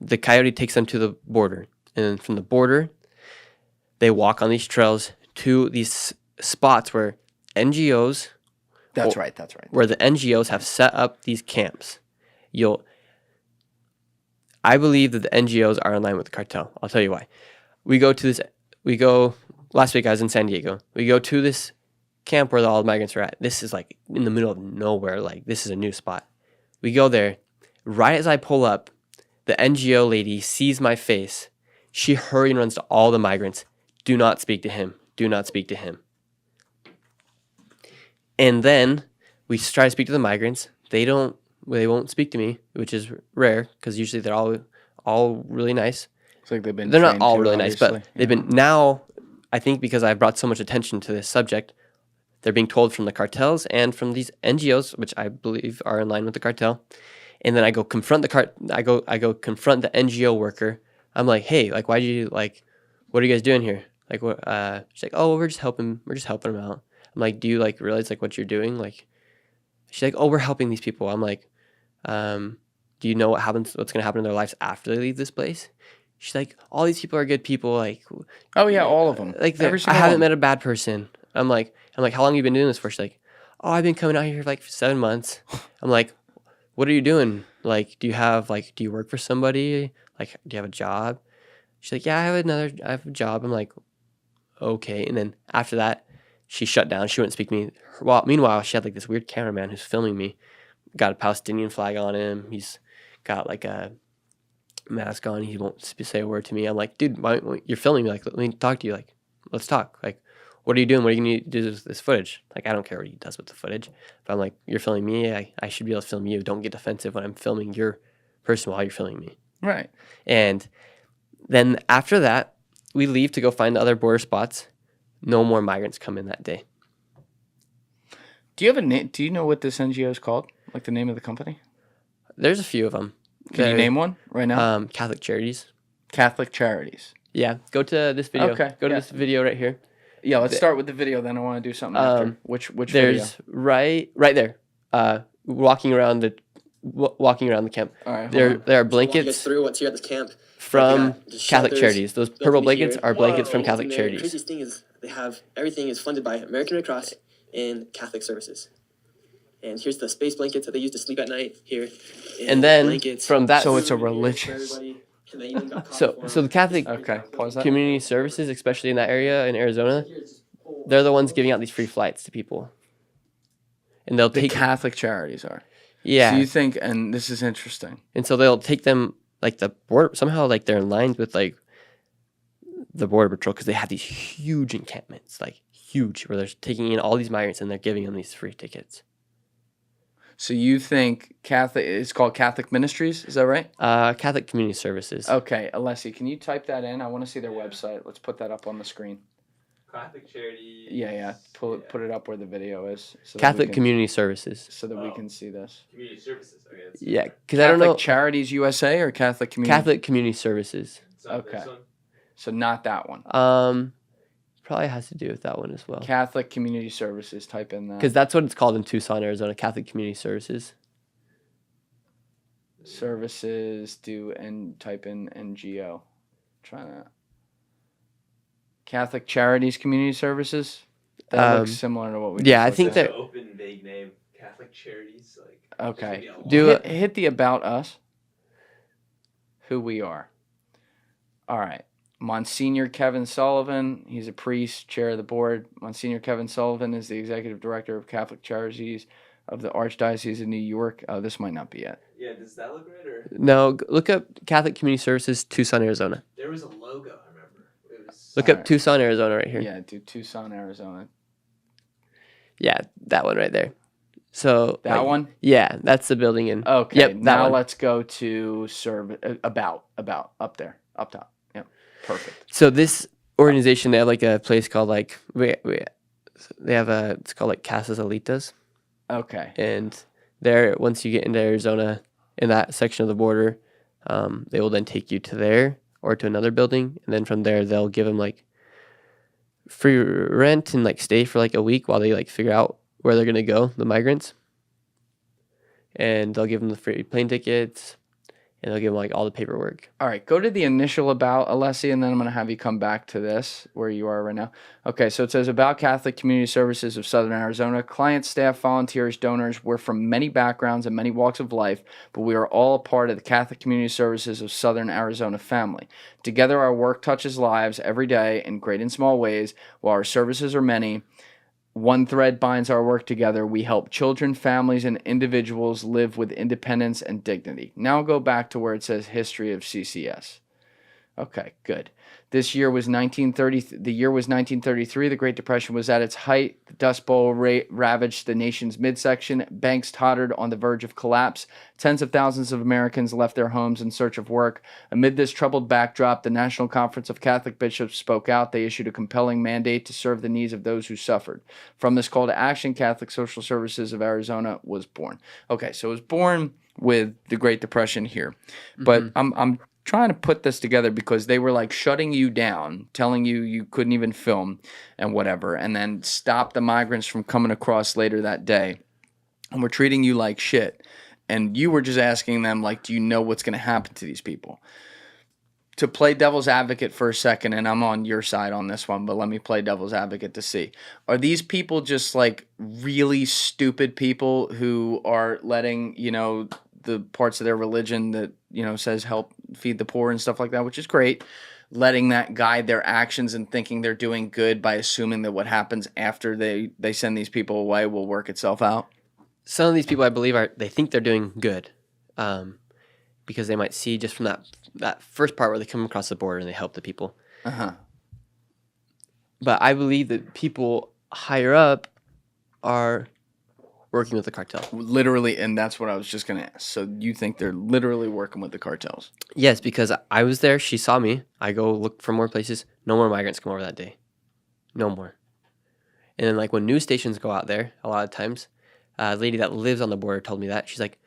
the coyote takes them to the border, and then from the border, they walk on these trails to these spots where NGOs. That's right. Where the NGOs have set up these camps. I believe that the NGOs are in line with the cartel. I'll tell you why. Last week I was in San Diego. We go to this camp where all the migrants are at. This is like in the middle of nowhere. Like this is a new spot. We go there. Right as I pull up, the NGO lady sees my face. She hurries and runs to all the migrants. Do not speak to him. Do not speak to him. And then we try to speak to the migrants. They won't speak to me, which is rare because usually they're all really nice. It's like they've been. They're not trained all to, really nice, but obviously. they've been now. I think because I've brought so much attention to this subject, they're being told from the cartels and from these NGOs, which I believe are in line with the cartel. And then I go confront I go confront the NGO worker. I'm like, hey, like, why do you like? What are you guys doing here? Like, what? She's like, oh, we're just helping them out. I'm like, do you like realize like what you're doing? Like, she's like, oh, we're helping these people. I'm like, do you know what's going to happen in their lives after they leave this place? She's like, all these people are good people. Like, oh yeah, all of them. Like, Every I single haven't one. met a bad person. I'm like, how long have you been doing this for? She's like, oh, I've been coming out here for like 7 months. I'm like, what are you doing? Like, do you work for somebody? Like, do you have a job? She's like, yeah, I have a job. I'm like, okay. And then after that, she shut down. She wouldn't speak to me. Meanwhile, she had like this weird cameraman who's filming me. Got a Palestinian flag on him. He's got like a mask on. He won't say a word to me. I'm like, dude, you're filming me. Like, let me talk to you. Like, let's talk. Like, what are you doing? What are you going to do with this footage? Like, I don't care what he does with the footage. But I'm like, you're filming me. I should be able to film you. Don't get defensive when I'm filming your person while you're filming me. Right. And then after that, we leave to go find the other border spots. No more migrants come in that day. Do you have a name? Do you know what this NGO is called? Like the name of the company? There's a few of them. Can you name one right now? Catholic Charities. Catholic Charities. Yeah. Go to this video. Okay, Go to yeah. this video right here. Yeah, let's start with the video. Then I want to do something after. Which video? There's right there. Walking around walking around the camp. All right, hold There on. are Walk you guys blankets through what's here at this camp. from Like, just Catholic shelters charities. Those built purple over blankets here. are blankets from And Catholic the charities. craziest thing is everything is funded by American Red Cross and Catholic services. And here's the space blankets that they use to sleep at night here. And then blankets. from that, So it's a Food here for religious. everybody. And they even got so coffee for so the them. Catholic Okay, pause that. community services, especially in that area in Arizona, they're the ones giving out these free flights to people, and they'll The take Catholic charities are. yeah, So you think, and this is interesting. and so they'll take them like the border somehow, like they're in lines with like the border patrol because they have these huge encampments, like huge, where they're taking in all these migrants and they're giving them these free tickets. So you think Catholic? It's called Catholic Ministries. Is that right? Catholic Community Services. Okay, Alessi, can you type that in? I want to see their website. Let's put that up on the screen. Catholic charity. Yeah. Put it up where the video is. So that we Catholic can- Community Services. So that we can see this. Community services. Okay. That's Yeah, because I don't Catholic know. Charities USA or Catholic Community? Catholic Community Services. Okay. This one. So not that one. Probably has to do with that one as well. Catholic Community Services. Type in that. Because that's what it's called in Tucson, Arizona. Catholic Community Services. Services do and type in NGO. Try that. Catholic Charities Community Services. That looks similar to what we. yeah, just I looked think at. that- Open vague name. Catholic charities. Like. Okay. Do Hit the about us. Who we are. All right. Monsignor Kevin Sullivan. He's a priest, chair of the board. Monsignor Kevin Sullivan is the executive director of Catholic Charities of the Archdiocese of New York. Oh, this might not be it. Yeah. Does that look right? Or No, look up Catholic Community Services, Tucson, Arizona. there was a logo. I remember. It was. Look Alright. up Tucson, Arizona right here. Yeah, dude. Tucson, Arizona. Yeah, that one right there. So That one? Yeah, that's the building in. Okay. Yep, that now one. let's go to about up there, up top. Yep. Perfect. So this organization, they have like a place called like they have it's called like Casas Alitas, Okay. and there once you get into Arizona in that section of the border, they will then take you to there or to another building, and then from there they'll give them like free rent and like stay for like a week while they like figure out where they're gonna go, the migrants, and they'll give them the free plane tickets, and they'll give them like all the paperwork. All right, go to the initial about, Alessi, and then I'm going to have you come back to this, where you are right now. Okay, so it says about Catholic Community Services of Southern Arizona. Clients, staff, volunteers, donors. We're from many backgrounds and many walks of life, but we are all a part of the Catholic Community Services of Southern Arizona family. Together, our work touches lives every day in great and small ways. While our services are many, one thread binds our work together. We help children, families, and individuals live with independence and dignity. Now go back to where it says history of CCS. Okay, good. This year was 1930. The year was 1933. The Great Depression was at its height. The Dust Bowl ravaged the nation's midsection. Banks tottered on the verge of collapse. Tens of thousands of Americans left their homes in search of work. Amid this troubled backdrop, the National Conference of Catholic Bishops spoke out. They issued a compelling mandate to serve the needs of those who suffered. From this call to action, Catholic Social Services of Arizona was born. Okay, so it was born with the Great Depression here, but I'm trying to put this together because they were like shutting you down, telling you you couldn't even film and whatever, and then stop the migrants from coming across later that day. And we're treating you like shit. And you were just asking them, like, do you know what's going to happen to these people? To play devil's advocate for a second, and I'm on your side on this one, but let me play devil's advocate to see. Are these people just like really stupid people who are letting, you know, the parts of their religion that, you know, says help feed the poor and stuff like that, which is great, letting that guide their actions and thinking they're doing good by assuming that what happens after they send these people away will work itself out? Some of these people, I believe, they think they're doing good, because they might see just from that first part where they come across the border and they help the people. But I believe that people higher up are working with the cartel. Literally, and that's what I was just going to ask. So you think they're literally working with the cartels? Yes, because I was there. She saw me. I go look for more places. No more migrants come over that day. No more. And then, like, when news stations go out there, a lot of times, a lady that lives on the border told me that. She's like,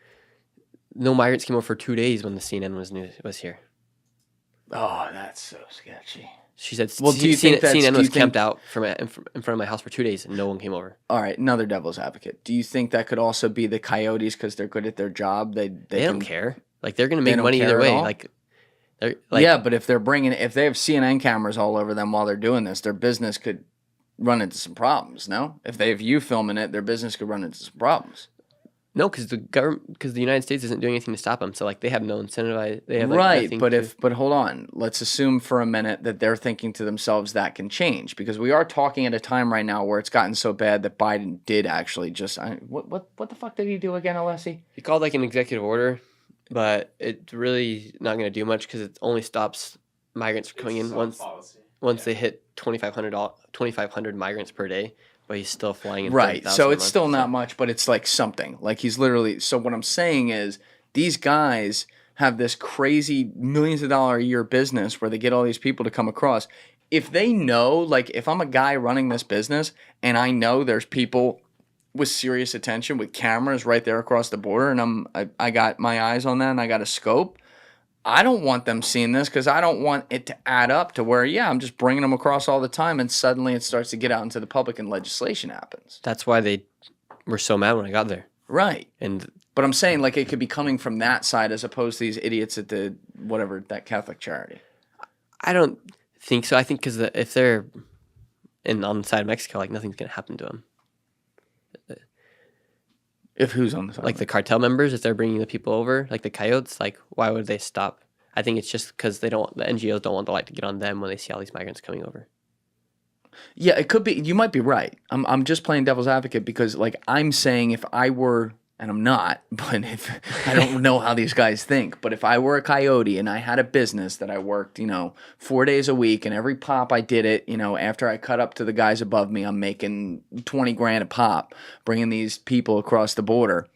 no migrants came over for 2 days when the CNN was here. Oh, that's so sketchy. She said Well, do you think that's- CNN do you was think- camped out in front of my house for 2 days and no one came over. All right, another devil's advocate. Do you think that could also be the coyotes because they're good at their job? They Don't care. Like they're gonna They make don't money care either at way. all? Like they're like yeah, but if they have CNN cameras all over them while they're doing this, their business could run into some problems. No, if they have you filming it, their business could run into some problems. no, because the United States isn't doing anything to stop them. So like they have no incentive. They have like, Right, nothing but to- but hold on. Let's assume for a minute that they're thinking to themselves that can change because we are talking at a time right now where it's gotten so bad that Biden did actually just what the fuck did he do again, Alessi? he called like an executive order, but it's really not going to do much because it only stops migrants from coming in once they hit 2,500 migrants per day. But he's still flying in. Right. 30,000 So a it's month, still not much, but it's like something. Like he's literally. So what I'm saying is these guys have this crazy millions of dollar a year business where they get all these people to come across. If they know, like if I'm a guy running this business and I know there's people with serious attention with cameras right there across the border and I got my eyes on that and I got a scope, I don't want them seeing this because I don't want it to add up to where, yeah, I'm just bringing them across all the time and suddenly it starts to get out into the public and legislation happens. That's why they were so mad when I got there. Right. And But I'm saying like it could be coming from that side as opposed to these idiots at the whatever, that Catholic charity. I don't think so. I think because if they're on the side of Mexico, like nothing's going to happen to them. If who's on the side? Like the cartel members, if they're bringing the people over, like the coyotes, like why would they stop? I think it's just because the NGOs don't want the light to get on them when they see all these migrants coming over. Yeah, it could be. You might be right. I'm just playing devil's advocate because, like, I'm saying if I were, and I'm not, but if I don't know how these guys think, but if I were a coyote and I had a business that I worked, 4 days a week, and every pop I did it, after I cut up to the guys above me, I'm making 20 grand a pop, bringing these people across the border.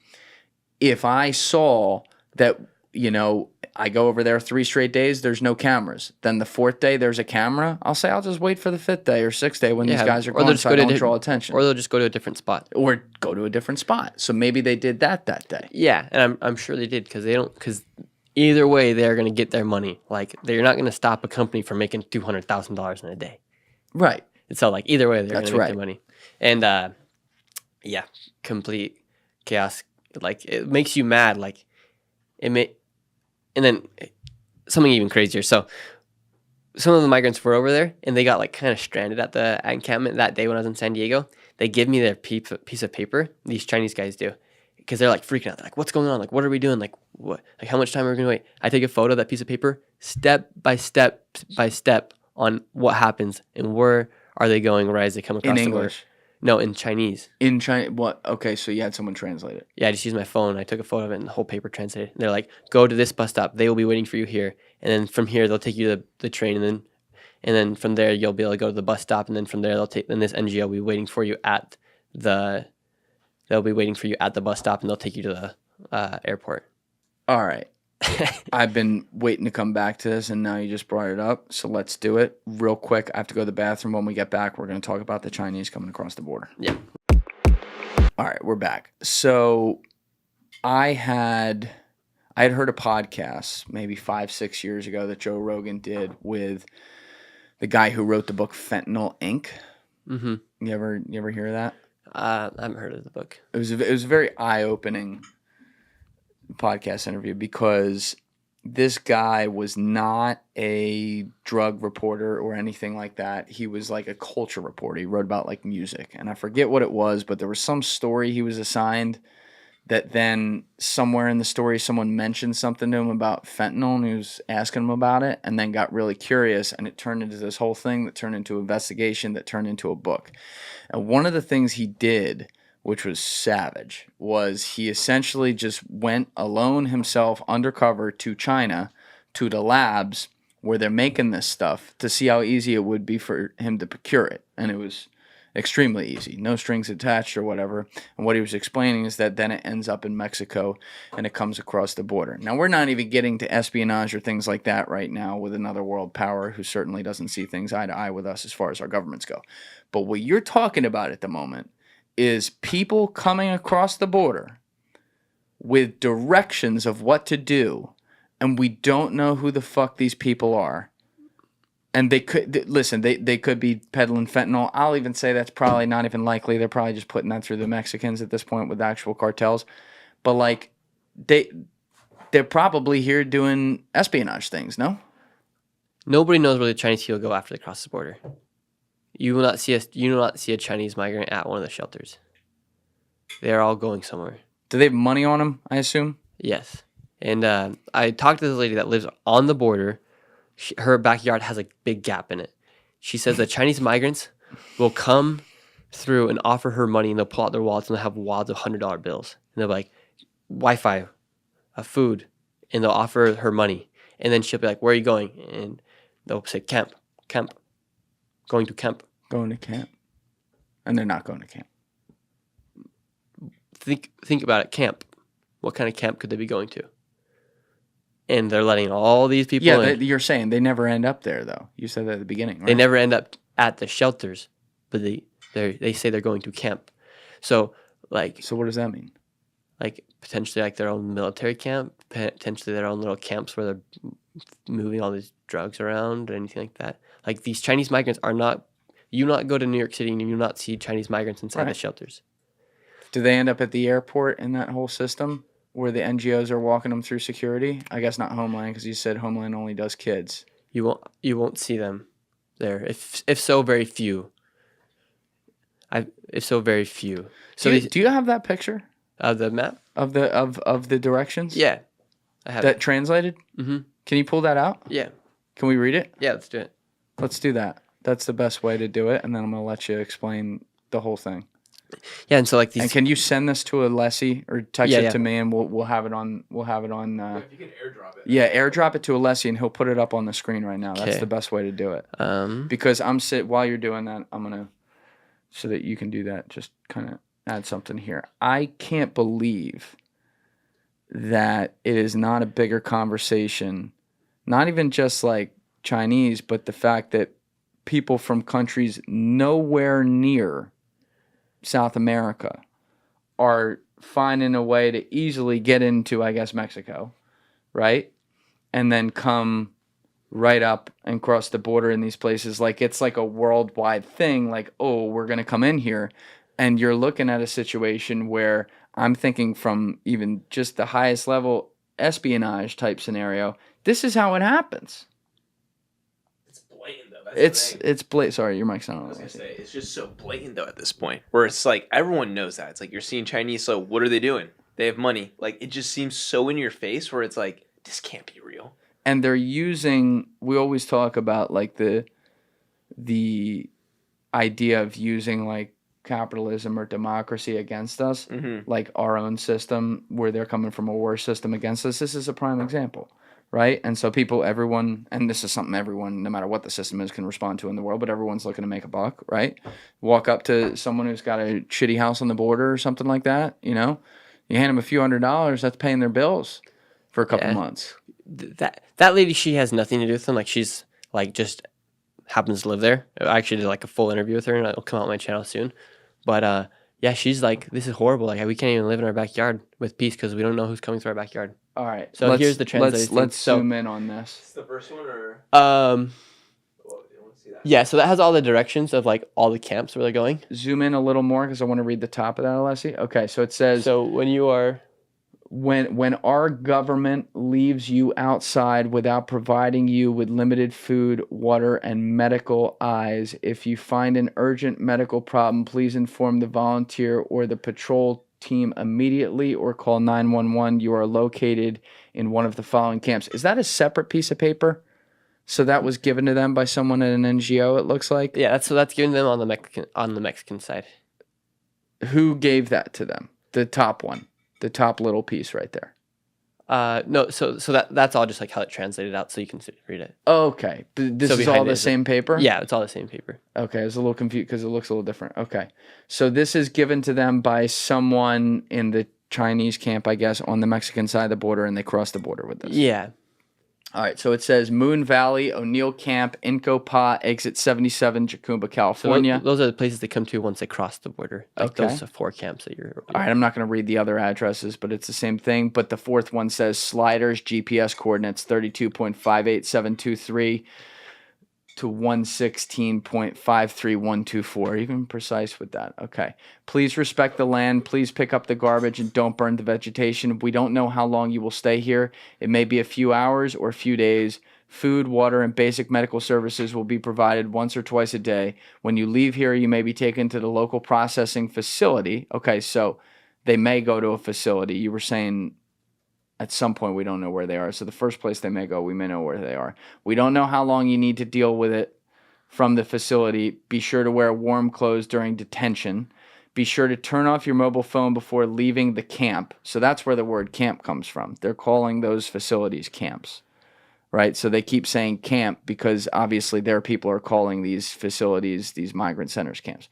If I saw that, I go over there 3 straight days, there's no cameras. Then the 4th day, there's a camera. I'll say I'll just wait for the 5th day or 6th day when these guys are gone so I don't draw attention. Or they'll just go to a different spot. Or go to a different spot. So maybe they did that day. Yeah, and I'm sure they did because either way they're going to get their money. Like they're not going to stop a company from making $200,000 in a day. Right. And so like either way they're going That's to make right. their money. And yeah, complete chaos. Like it makes you mad. Like and then something even crazier. So some of the migrants were over there and they got like kind of stranded at the encampment that day when I was in San Diego. They give me their piece of paper. These Chinese guys do. Because they're like freaking out. They're like, what's going on? Like, what are we doing? Like, what? Like, how much time are we going to wait? I take a photo of that piece of paper, step by step by step on what happens and where are they going right as they come across In the border. English. No, in Chinese. In China. What? Okay, so you had someone translate it. Yeah, I just used my phone. I took a photo of it and the whole paper translated. And they're like, go to this bus stop. They will be waiting for you here. And then from here, they'll take you to the train. And then from there, you'll be able to go to the bus stop. And then from there, then this NGO will be waiting for you at the bus stop and they'll take you to the airport. All right. I've been waiting to come back to this, and now you just brought it up. So let's do it real quick. I have to go to the bathroom. When we get back, we're going to talk about the Chinese coming across the border. Yeah. All right, we're back. So I had heard a podcast maybe 5-6 years ago that Joe Rogan did with the guy who wrote the book Fentanyl Inc. Mm-hmm. You ever hear of that? I haven't heard of the book. It was a very eye-opening podcast interview because this guy was not a drug reporter or anything like that. He was like a culture reporter. He wrote about like music, and I forget what it was, but there was some story he was assigned that then somewhere in the story someone mentioned something to him about fentanyl, and he was asking him about it and then got really curious, and it turned into this whole thing that turned into an investigation that turned into a book. And one of the things he did, which was savage, was he essentially just went alone himself undercover to China, to the labs where they're making this stuff to see how easy it would be for him to procure it. And it was extremely easy, no strings attached or whatever. And what he was explaining is that then it ends up in Mexico and it comes across the border. Now, we're not even getting to espionage or things like that right now with another world power who certainly doesn't see things eye to eye with us as far as our governments go. But what you're talking about at the moment is people coming across the border with directions of what to do, and we don't know who the fuck these people are. And listen. They could be peddling fentanyl. I'll even say that's probably not even likely. They're probably just putting that through the Mexicans at this point with actual cartels. But like, they're probably here doing espionage things. No. Nobody knows where the Chinese people go after they cross the border. You will not see a Chinese migrant at one of the shelters. They are all going somewhere. Do they have money on them? I assume. Yes. And I talked to this lady that lives on the border. Her backyard has a big gap in it. She says that Chinese migrants will come through and offer her money, and they'll pull out their wallets and they'll have wads of $100 bills. And they're like, Wi-Fi, food, and they'll offer her money. And then she'll be like, where are you going? And they'll say, camp, going to camp. Going to camp. And they're not going to camp. Think about it, camp. What kind of camp could they be going to? And they're letting all these people in. You're saying they never end up there, though. You said that at the beginning, right? They never end up at the shelters, but they say they're going to camp. So what does that mean? Like potentially like their own military camp, potentially their own little camps where they're moving all these drugs around or anything like that. Like these Chinese migrants are not. You not go to New York City and you not see Chinese migrants inside the shelters. Do they end up at the airport in that whole system where the NGOs are walking them through security? I guess not Homeland, because you said Homeland only does kids. You won't see them there. If so, very few. If so, very few. So do you have that picture of the map of the directions? Yeah, I have that it. Translated. Mm-hmm. Can you pull that out? Yeah. Can we read it? Yeah, let's do it. Let's do that. That's the best way to do it, and then I'm gonna let you explain the whole thing. Yeah, and so like these. And can you send this to Alessi or text it Yeah. to me, and we'll have it on. We'll have it on. If you can airdrop it. Yeah, airdrop it to Alessi, and he'll put it up on the screen right now. That's Okay. the best way to do it. Because while you're doing that, I'm gonna, so that you can do that. Just kind of add something here. I can't believe that it is not a bigger conversation, not even just like Chinese, but the fact that people from countries nowhere near South America are finding a way to easily get into, I guess, Mexico, right? And then come right up and cross the border in these places. Like it's like a worldwide thing. Like, oh, we're going to come in here. And you're looking at a situation where I'm thinking from even just the highest level espionage type scenario, this is how it happens. It's blatant though. That's It's blatant. Sorry, your mic's not on. I was gonna say it's just so blatant though at this point, where it's like everyone knows that. It's like you're seeing Chinese. So what are they doing? They have money. Like it just seems so in your face, where it's like this can't be real. And they're using. We always talk about like the idea of using like capitalism or democracy against us, like our own system, where they're coming from a war system against us. This is a prime example. Right? And so everyone, and this is something everyone, no matter what the system is, can respond to in the world, but everyone's looking to make a buck, right? Walk up to someone who's got a shitty house on the border or something like that, you know? You hand them a few $100s, that's paying their bills for a couple months. That lady, she has nothing to do with them. Like she's like just happens to live there. I actually did like a full interview with her, and it'll come out on my channel soon. But yeah, she's like, this is horrible. Like we can't even live in our backyard with peace because we don't know who's coming through our backyard. All right. So here's the translation. Let's zoom in on this. It's the first one, or Um, you want to see that? yeah, so that has all the directions of like all the camps where they're going. Zoom in a little more because I want to read the top of that, Alessi. Okay, so it says, So when you are when our government leaves you outside without providing you with limited food, water, and medical eyes, if you find an urgent medical problem, please inform the volunteer or the patrol team immediately or call 911. You are located in one of the following camps. Is that a separate piece of paper? So that was given to them by someone at an NGO, it looks like? yeah, that's giving them on the Mexican side. Who gave that to them? The top one. The top little piece right there. No, so that's all just like how it translated out, so you can read it. Okay. This So is behind all the it is same paper? Yeah, it's all the same paper. Okay, I was a little confused because it looks a little different. Okay. So this is given to them by someone in the Chinese camp, I guess, on the Mexican side of the border, and they cross the border with this. Yeah. All right, so it says Moon Valley, O'Neill Camp, Inco Pa, Exit 77, Jacumba, So California. those are the places they come to once they cross the border. Like Okay. those 4 camps that you're. All right, I'm not going to read the other addresses, but it's the same thing. But the fourth one says Sliders, GPS coordinates 32.58723 to 116.53124. Even precise with that. Okay. Please respect the land. Please pick up the garbage and don't burn the vegetation. We don't know how long you will stay here. It may be a few hours or a few days. Food, water, and basic medical services will be provided once or twice a day. When you leave here, you may be taken to the local processing facility. Okay, so they may go to a facility. You were saying at some point we don't know where they are. So the first place they may go, we may know where they are. We don't know how long you need to deal with it from the facility. Be sure to wear warm clothes during detention. Be sure to turn off your mobile phone before leaving the camp. So that's where the word camp comes from. They're calling those facilities camps, right? So they keep saying camp because obviously their people are calling these facilities, these migrant centers, camps.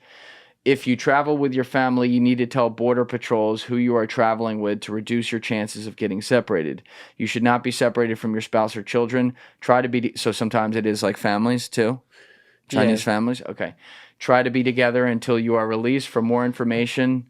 If you travel with your family, you need to tell border patrols who you are traveling with to reduce your chances of getting separated. You should not be separated from your spouse or children. Try to be, so sometimes it is like families too. Chinese families. Okay. Try to be together until you are released. For more information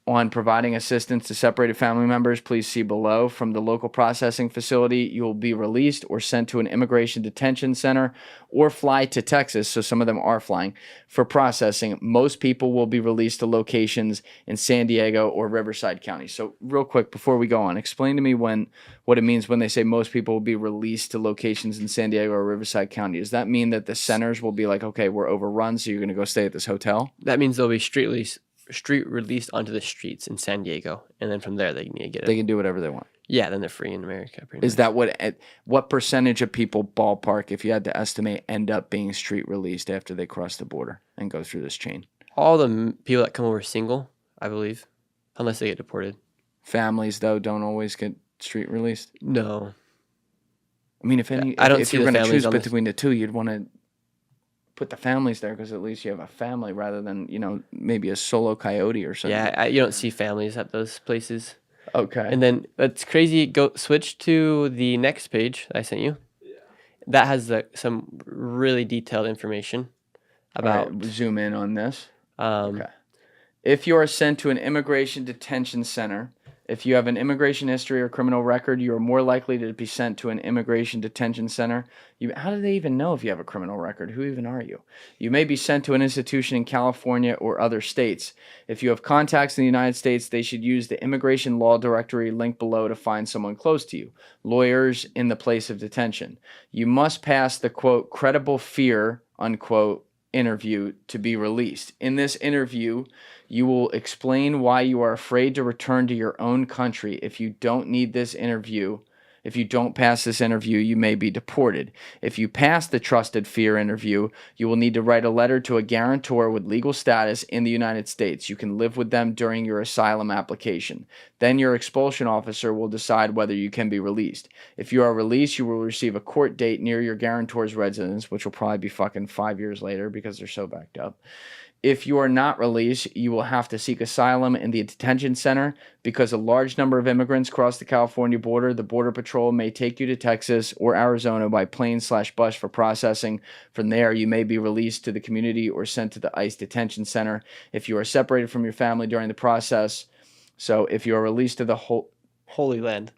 on providing assistance to separated family members, please see below. From the local processing facility, you will be released or sent to an immigration detention center or fly to Texas, so some of them are flying, for processing. Most people will be released to locations in San Diego or Riverside County. So real quick, before we go on, explain to me what it means when they say most people will be released to locations in San Diego or Riverside County. Does that mean that the centers will be like, okay, we're overrun, so you're going to go stay at this hotel? That means they'll be street released onto the streets in San Diego, and then from there they can get it. They can do whatever they want. Yeah, then they're free in America. Is that what percentage of people, ballpark, if you had to estimate, end up being street released after they cross the border and go through this chain? All the people that come over single, I believe, unless they get deported. Families, though, don't always get street released? No. I mean, if you're going to choose between the two, you'd want to put the families there because at least you have a family rather than, maybe a solo coyote or something. Yeah, you don't see families at those places. Okay. And then it's crazy. Go switch to the next page that I sent you. Yeah. That has some really detailed information about. All right, zoom in on this. Okay. If you are sent to an immigration detention center, if you have an immigration history or criminal record, you are more likely to be sent to an immigration detention center. How do they even know if you have a criminal record? Who even are you? You may be sent to an institution in California or other states. If you have contacts in the United States, they should use the immigration law directory linked below to find someone close to you. Lawyers in the place of detention. You must pass the, quote, credible fear, unquote, interview to be released. In this interview, you will explain why you are afraid to return to your own country. If you don't pass this interview, you may be deported. If you pass the trusted fear interview, you will need to write a letter to a guarantor with legal status in the United States. You can live with them during your asylum application. Then your expulsion officer will decide whether you can be released. If you are released, you will receive a court date near your guarantor's residence, which will probably be fucking 5 years later because they're so backed up. If you are not released, you will have to seek asylum in the detention center. Because a large number of immigrants cross the California border, the Border Patrol may take you to Texas or Arizona by plane/bus for processing. From there, you may be released to the community or sent to the ICE detention center. If you are separated from your family during the process, so if you are released to the Holy Land.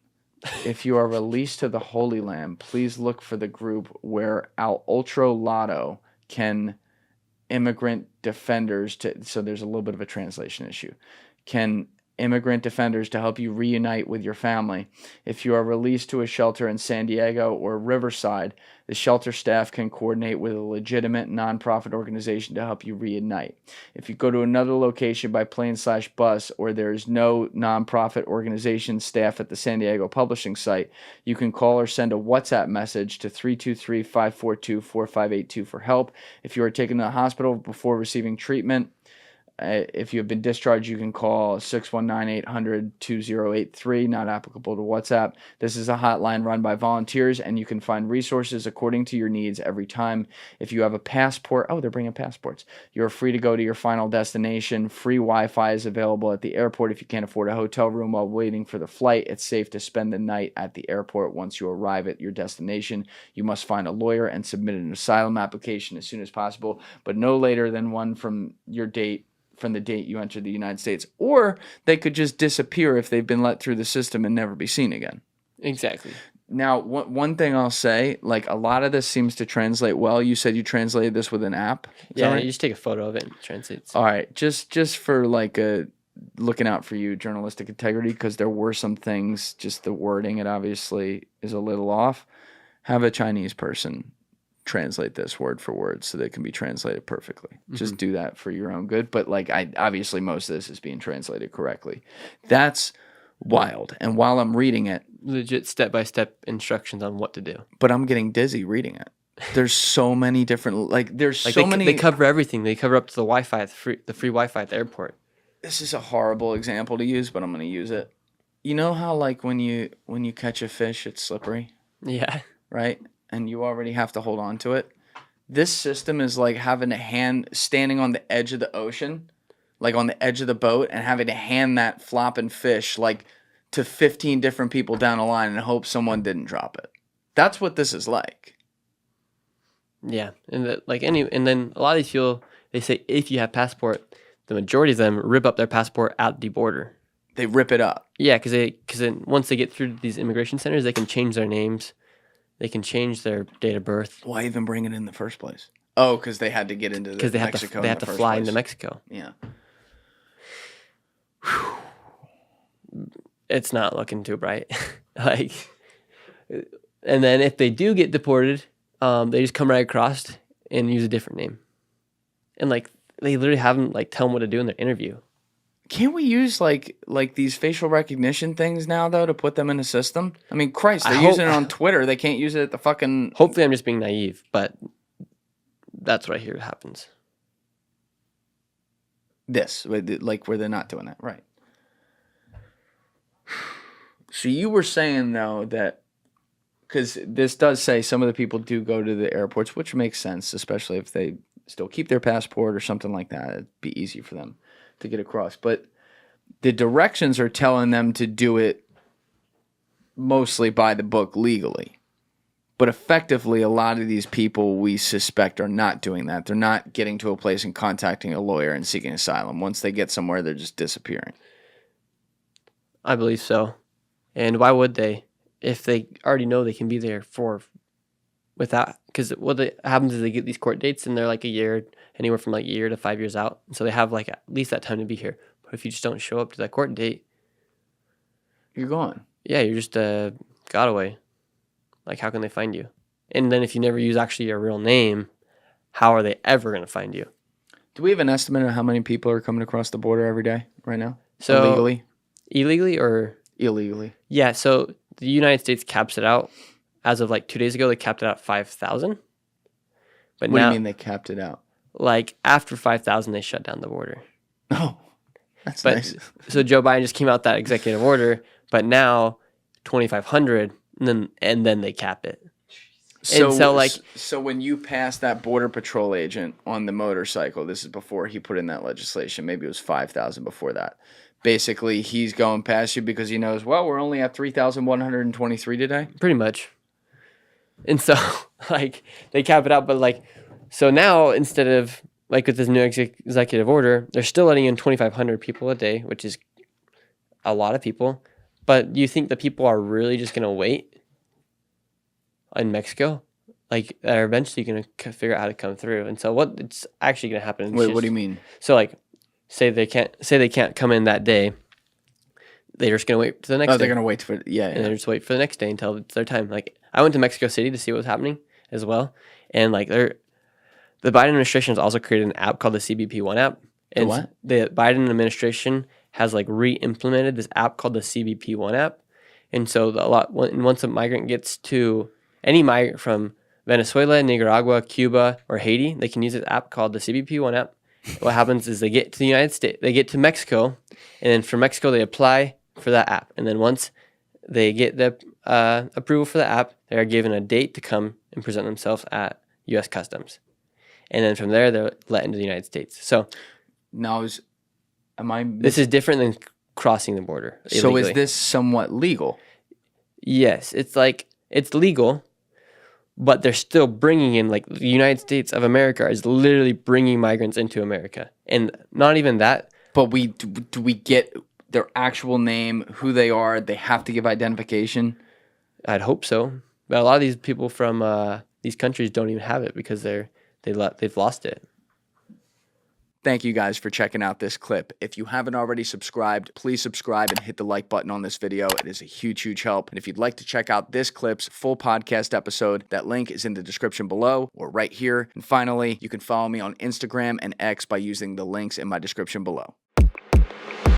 If you are released to the Holy Land, please look for the group where Al Ultra Lotto can immigrant defenders so there's a little bit of a translation issue. Can immigrant defenders to help you reunite with your family. If you are released to a shelter in San Diego or Riverside, the shelter staff can coordinate with a legitimate nonprofit organization to help you reunite. If you go to another location by plane/bus or there is no nonprofit organization staff at the San Diego publishing site, you can call or send a WhatsApp message to 323-542-4582 for help. If you are taken to the hospital before receiving treatment, if you have been discharged, you can call 619-800-2083, not applicable to WhatsApp. This is a hotline run by volunteers, and you can find resources according to your needs every time. If you have a passport, they're bringing passports. You're free to go to your final destination. Free Wi-Fi is available at the airport if you can't afford a hotel room while waiting for the flight. It's safe to spend the night at the airport. Once you arrive at your destination, you must find a lawyer and submit an asylum application as soon as possible, but no later than one from the date you entered the United States, or they could just disappear if they've been let through the system and never be seen again. Exactly. Now, one thing I'll say, like a lot of this seems to translate well. You said you translated this with an app. Is that Yeah, right? you just take a photo of it and translates. All right, just for like looking out for you, journalistic integrity, because there were some things, just the wording, it obviously is a little off. Have a Chinese person translate this word for word so that it can be translated perfectly. Just do that for your own good. But like, obviously most of this is being translated correctly. That's wild. And while I'm reading it, Legit step-by-step instructions on what to do. but I'm getting dizzy reading it. There's so many different, like there's Like so many. they cover everything. They cover up to the Wi-Fi, the free Wi-Fi at the airport. This is a horrible example to use, but I'm going to use it. You know how like when you catch a fish, it's slippery, Yeah. right? And you already have to hold on to it. This system is like having a hand standing on the edge of the ocean, like on the edge of the boat, and having to hand that flopping fish like to 15 different people down the line and hope someone didn't drop it. That's what this is like. Yeah. And and then a lot of these people, they say if you have passport, the majority of them rip up their passport at the border. They rip it up. Yeah, because then once they get through these immigration centers, they can change their names, they can change their date of birth. Why even bring it in the first place? Oh, because they had to get into Because Mexico. they have to fly into Mexico. Yeah. It's not looking too bright. Like, and then if they do get deported, they just come right across and use a different name, and like they literally have them like tell them what to do in their interview. Can't we use like these facial recognition things now though to put them in the system? I mean, Christ, they're using it on Twitter. They can't use it at the fucking. Hopefully, I'm just being naive, but that's what I hear happens. This, like where they're not doing that, right? So you were saying though that because this does say some of the people do go to the airports, which makes sense, especially if they still keep their passport or something like that. It'd be easy for them to get across. But the directions are telling them to do it mostly by the book legally. But effectively, a lot of these people we suspect are not doing that. They're not getting to a place and contacting a lawyer and seeking asylum. Once they get somewhere, they're just disappearing. I believe so. And why would they? If they already know they can be there without, because what happens is they get these court dates and they're like a year, anywhere from like a year to 5 years out. And so they have like at least that time to be here. But if you just don't show up to that court date, You're gone. yeah, you're just got away. Like, how can they find you? And then if you never use actually your real name, how are they ever going to find you? Do we have an estimate of how many people are coming across the border every day right now? So Illegally? Illegally or? Illegally. Yeah, so the United States caps it out. As of like 2 days ago, they capped it out 5,000. But What now, do you mean they capped it out? like after 5,000, they shut down the border. Oh, that's But nice. so Joe Biden just came out that executive order, but now 2,500, and then they cap it. So when you pass that border patrol agent on the motorcycle, this is before he put in that legislation. Maybe it was 5,000 before that. Basically, he's going past you because he knows, well, we're only at 3,123 today. Pretty much. And so, like, they cap it out, but like, so now instead of like with this new executive order, they're still letting in 2,500 people a day, which is a lot of people. But you think the people are really just going to wait in Mexico? Like, they're eventually going to figure out how to come through. And so what's actually going to happen? Wait, what do you mean? So like, say they can't come in that day. They're just going to wait to the next day. Oh, they're going to wait for, yeah. And they just wait for the next day until it's their time. Like, I went to Mexico City to see what was happening as well. And like, the Biden administration has also created an app called the CBP One app. And what? The Biden administration has like re-implemented this app called the CBP One app. And so once a migrant gets to any migrant from Venezuela, Nicaragua, Cuba, or Haiti, they can use this app called the CBP One app. What happens is they get to the United States, they get to Mexico, and then from Mexico they apply for that app. And then once they get the approval for the app, they are given a date to come and present themselves at U.S. Customs. And then from there, they're let into the United States. So Now, this is different than crossing the border So illegally. is this somewhat legal? Yes, it's like, it's legal, but they're still bringing in, like, the United States of America is literally bringing migrants into America. And not even that. But do we get their actual name, who they are? They have to give identification. I'd hope so. But a lot of these people from these countries don't even have it because they've lost it. Thank you guys for checking out this clip. If you haven't already subscribed, please subscribe and hit the like button on this video. It is a huge, huge help. And if you'd like to check out this clip's full podcast episode, that link is in the description below or right here. And finally, you can follow me on Instagram and X by using the links in my description below.